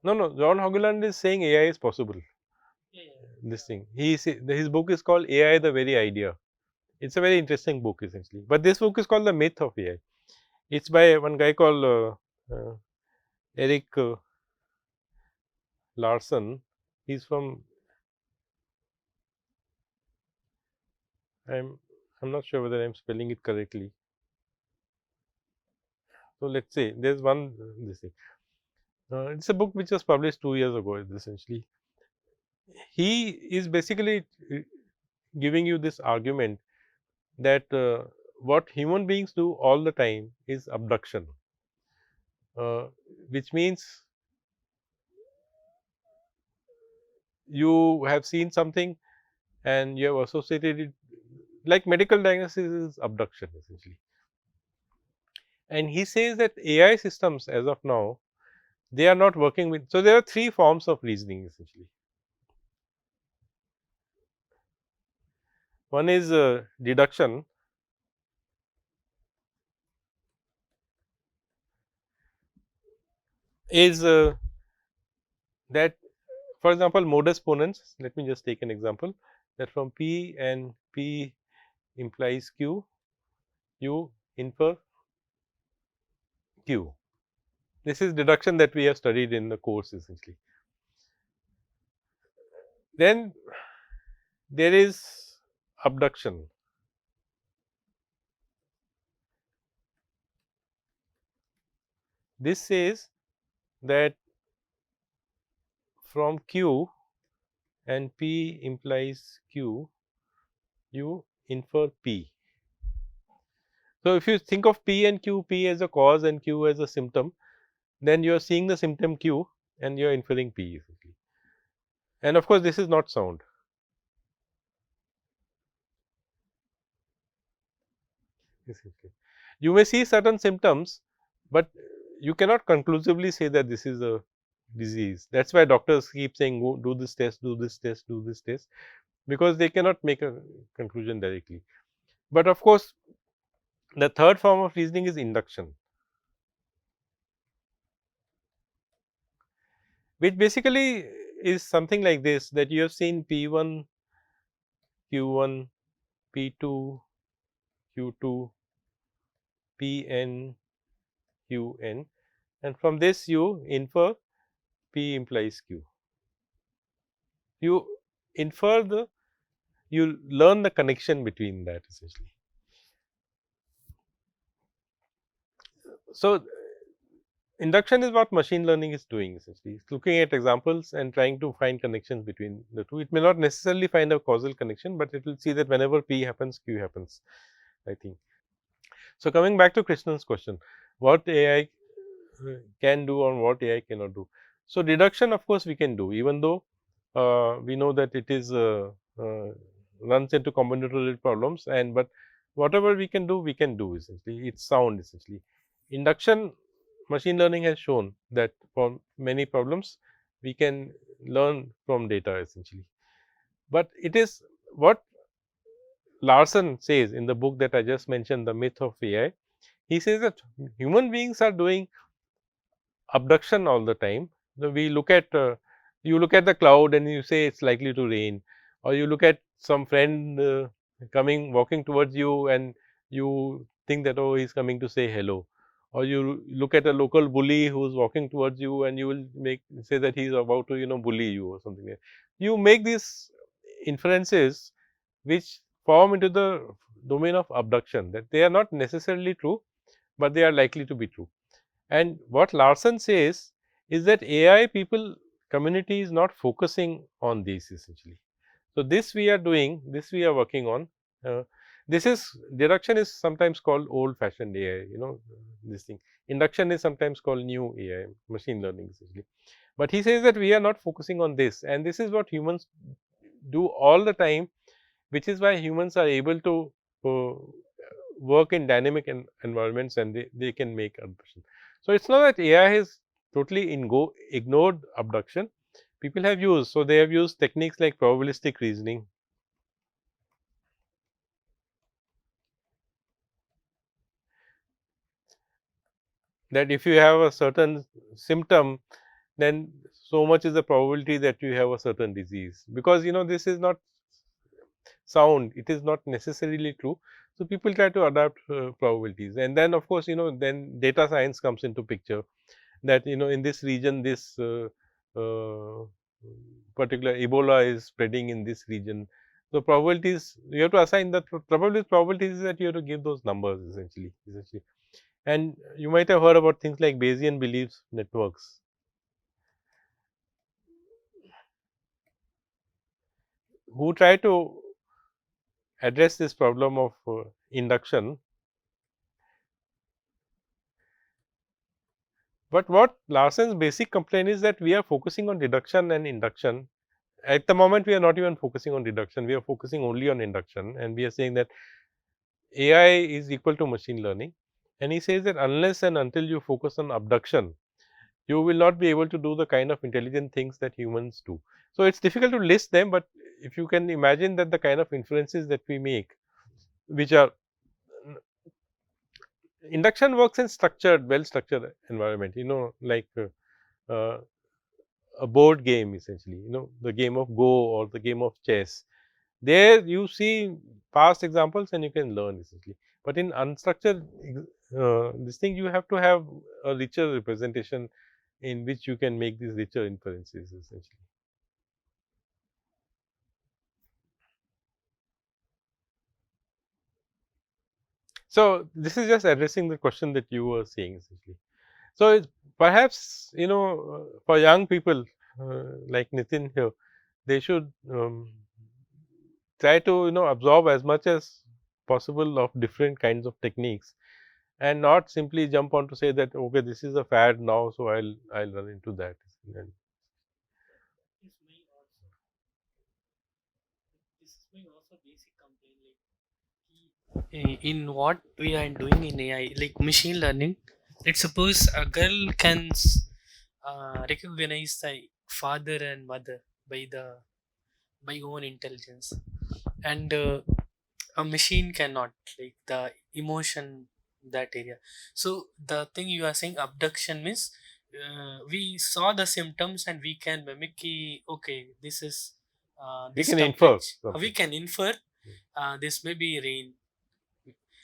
Speaker 1: No, no. John Hogeland is saying AI is possible. This thing. His book is called AI, the Very Idea. It's a very interesting book essentially. But this book is called The Myth of AI. It's by one guy called Eric Larson. He's from, I'm not sure whether I'm spelling it correctly. So, let's say there's one this thing. It's a book which was published 2 years ago essentially. He is basically giving you this argument that what human beings do all the time is abduction, which means you have seen something and you have associated it, like medical diagnosis is abduction essentially. And he says that AI systems as of now, they are not working with, so there are 3 forms of reasoning essentially. One is deduction, is that, for example, modus ponens. Let me just take an example, that from P and P implies Q, you infer Q. This is deduction that we have studied in the course essentially. Then there is abduction. This says that from Q and P implies Q, you infer P. So, if you think of P and Q, P as a cause and Q as a symptom, then you are seeing the symptom Q and you are inferring P essentially. And of course, this is not sound. Essentially, you may see certain symptoms, but you cannot conclusively say that this is a disease. That is why doctors keep saying, go do this test, do this test, do this test, because they cannot make a conclusion directly. But of course, the third form of reasoning is induction. which basically is something like this, that you have seen P1, Q1, P2, Q2, Pn, Qn, and from this you infer P implies Q. You infer the, you learn the connection between that essentially. So, induction is what machine learning is doing essentially. It's looking at examples and trying to find connections between the two. It may not necessarily find a causal connection, but it will see that whenever P happens, Q happens, I think. So, coming back to Krishnan's question, what AI can do or what AI cannot do. So, deduction of course we can do, even though we know that it is runs into combinatorial problems, and but whatever we can do essentially. It's sound essentially. Induction, machine learning has shown that for many problems we can learn from data essentially. But it is what Larson says in the book that I just mentioned, The Myth of AI. He says that human beings are doing abduction all the time. So, we look at you look at the cloud and you say it's likely to rain, or you look at some friend coming walking towards you and you think that, oh, he's coming to say hello, or you look at a local bully who's walking towards you and you will say that he's about to bully you or something like that. You make these inferences which form into the domain of abduction, that they are not necessarily true, but they are likely to be true. And what Larson says is that AI people community is not focusing on this essentially. So, this we are doing, this we are working on. This is deduction is sometimes called old fashioned AI, this thing. Induction is sometimes called new AI, machine learning essentially. But he says that we are not focusing on this, and this is what humans do all the time, which is why humans are able to work in dynamic environments and they can make abduction. So, it is not that AI has totally ignored abduction, people have used. So, they have used techniques like probabilistic reasoning. That if you have a certain symptom, then so much is the probability that you have a certain disease, because this is not sound, it is not necessarily true. So, people try to adapt probabilities, and then of course, then data science comes into picture, that in this region this particular Ebola is spreading in this region. So, probabilities you have to assign the probabilities that you have to give those numbers essentially. And you might have heard about things like Bayesian belief networks. Who try to address this problem of induction. But what Larson's basic complaint is that we are focusing on deduction and induction. At the moment, we are not even focusing on deduction, we are focusing only on induction, and we are saying that AI is equal to machine learning. And he says that unless and until you focus on abduction, you will not be able to do the kind of intelligent things that humans do. So, it is difficult to list them, but if you can imagine that the kind of inferences that we make, which are induction works in structured, well structured environment, like a board game essentially, the game of Go or the game of chess. There you see past examples and you can learn essentially. But in unstructured this thing, you have to have a richer representation in which you can make these richer inferences essentially. So, this is just addressing the question that you were saying essentially. So, perhaps for young people like Nitin here, they should try to absorb as much as possible of different kinds of techniques, and not simply jump on to say that, okay, this is a fad now, so I'll run into that. And
Speaker 3: This is my also basic complaint, like in what we are doing in AI, like machine learning. Let's suppose a girl can recognize the father and mother by own intelligence, and a machine cannot, like the emotion, that area. So the thing you are saying abduction means we saw the symptoms and we can mimic okay, this is
Speaker 1: We
Speaker 3: this
Speaker 1: can infer
Speaker 3: temperature. We
Speaker 1: something.
Speaker 3: can infer this may be rain.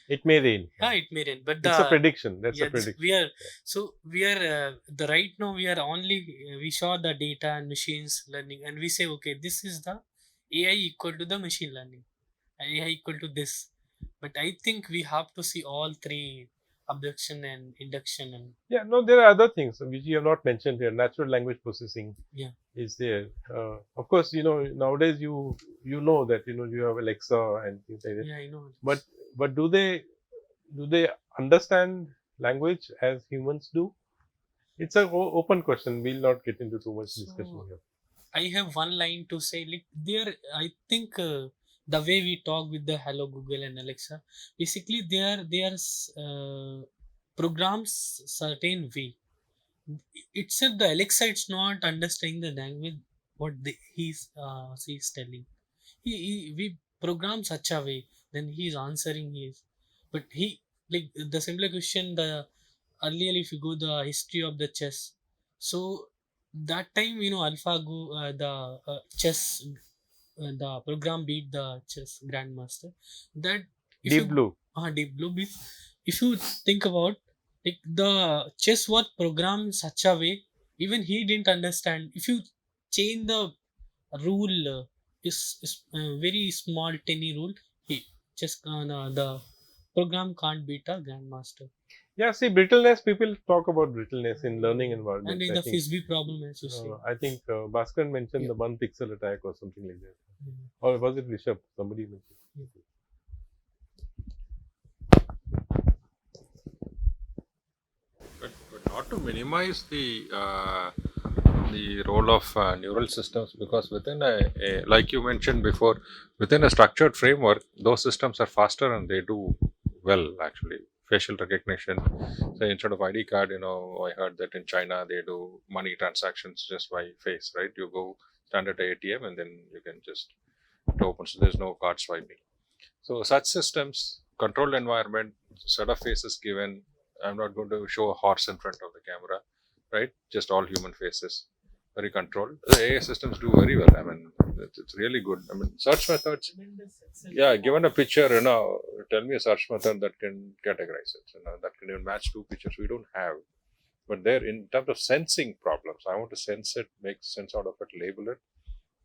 Speaker 1: It may rain.
Speaker 3: Yeah, it may rain, but
Speaker 1: It's a prediction. That's a
Speaker 3: this,
Speaker 1: prediction.
Speaker 3: we are so we are the right now we are only we saw the data and machines learning and we say okay, this is the AI equal to the machine learning, AI equal to this. But I think we have to see all three, abduction and induction and
Speaker 1: Yeah, no, there are other things which you have not mentioned here. Natural language processing
Speaker 3: yeah.
Speaker 1: is there. Of course, nowadays you know that you have Alexa and things like that.
Speaker 3: Yeah, I know.
Speaker 1: But do they understand language as humans do? It's an open question. We'll not get into too much discussion
Speaker 3: So,
Speaker 1: here.
Speaker 3: I have one line to say, like there, I think the way we talk with the Hello Google and Alexa, basically they are programs certain way. Itself the Alexa, it's not understanding the language what he's telling. We program such a way, then he's answering his, but he like the simpler question the earlier if you go the history of the chess, so that time AlphaGo the chess the program beat the chess grandmaster that if
Speaker 1: Deep Blue.
Speaker 3: Deep Blue beat, if you think about like the chess was programmed such a way even he didn't understand if you change the rule is very small tiny rule he just the program can't beat a grandmaster.
Speaker 1: Yeah, see, brittleness, people talk about brittleness in learning environments.
Speaker 3: And in the Frisbee problem as you say.
Speaker 1: I think Bhaskar mentioned the 1 pixel attack or something like that. Or was it Rishabh? Somebody mentioned.
Speaker 2: But not to minimize the role of neural systems, because within a like you mentioned before, within a structured framework, those systems are faster and they do well actually. Facial recognition. So instead of ID card, I heard that in China they do money transactions just by face, right? You go stand at a ATM and then you can just it opens. So there's no card swiping. So such systems, controlled environment, set of faces given. I'm not going to show a horse in front of the camera, right? Just all human faces, very controlled. The AI systems do very well. I mean, it's really good. I mean, search methods. Yeah, given a picture, tell me a search method that can categorize it. That can even match two pictures we don't have. But there, in terms of sensing problems, I want to sense it, make sense out of it, label it.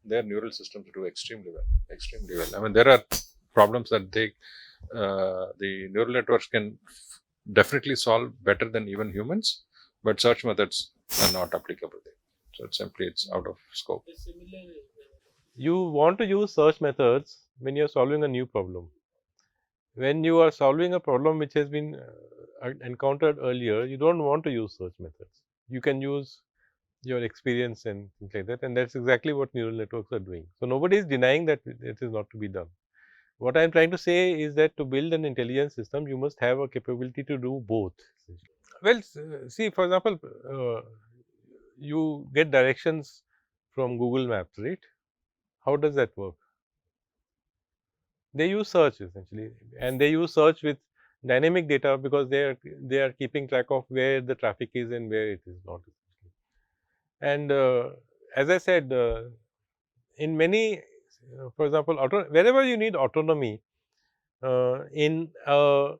Speaker 2: Their neural systems do extremely well. Extremely well. I mean, there are problems that the neural networks can definitely solve better than even humans, but search methods are not applicable there. So it's out of scope.
Speaker 1: You want to use search methods when you're solving a new problem. When you are solving a problem which has been encountered earlier, you don't want to use search methods. You can use your experience and things like that, and that's exactly what neural networks are doing. So nobody is denying that it is not to be done. What I am trying to say is that to build an intelligent system, you must have a capability to do both. Well, see, for example, you get directions from Google Maps, right? How does that work? They use search essentially, and they use search with dynamic data because they are keeping track of where the traffic is and where it is not. And as I said, in many, for example, wherever you need autonomy in a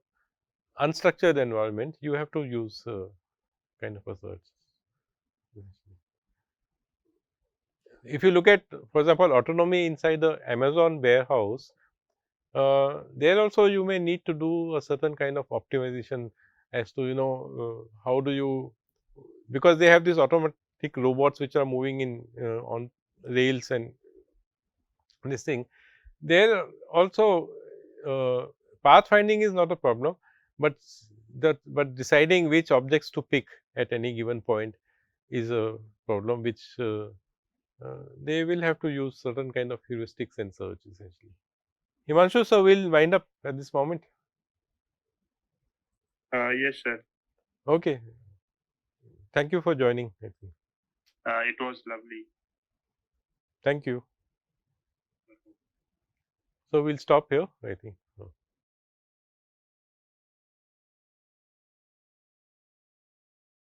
Speaker 1: unstructured environment, you have to use kind of a search. If you look at, for example, autonomy inside the Amazon warehouse, there also you may need to do a certain kind of optimization as to how do you, because they have these automatic robots which are moving in on rails and this thing. There also pathfinding is not a problem, but deciding which objects to pick at any given point is a problem which they will have to use certain kind of heuristics and search essentially. Himanshu, so we'll wind up at this moment.
Speaker 8: Yes, sir.
Speaker 1: Okay. Thank you for joining.
Speaker 8: It was lovely.
Speaker 1: Thank you. So we'll stop here, I think.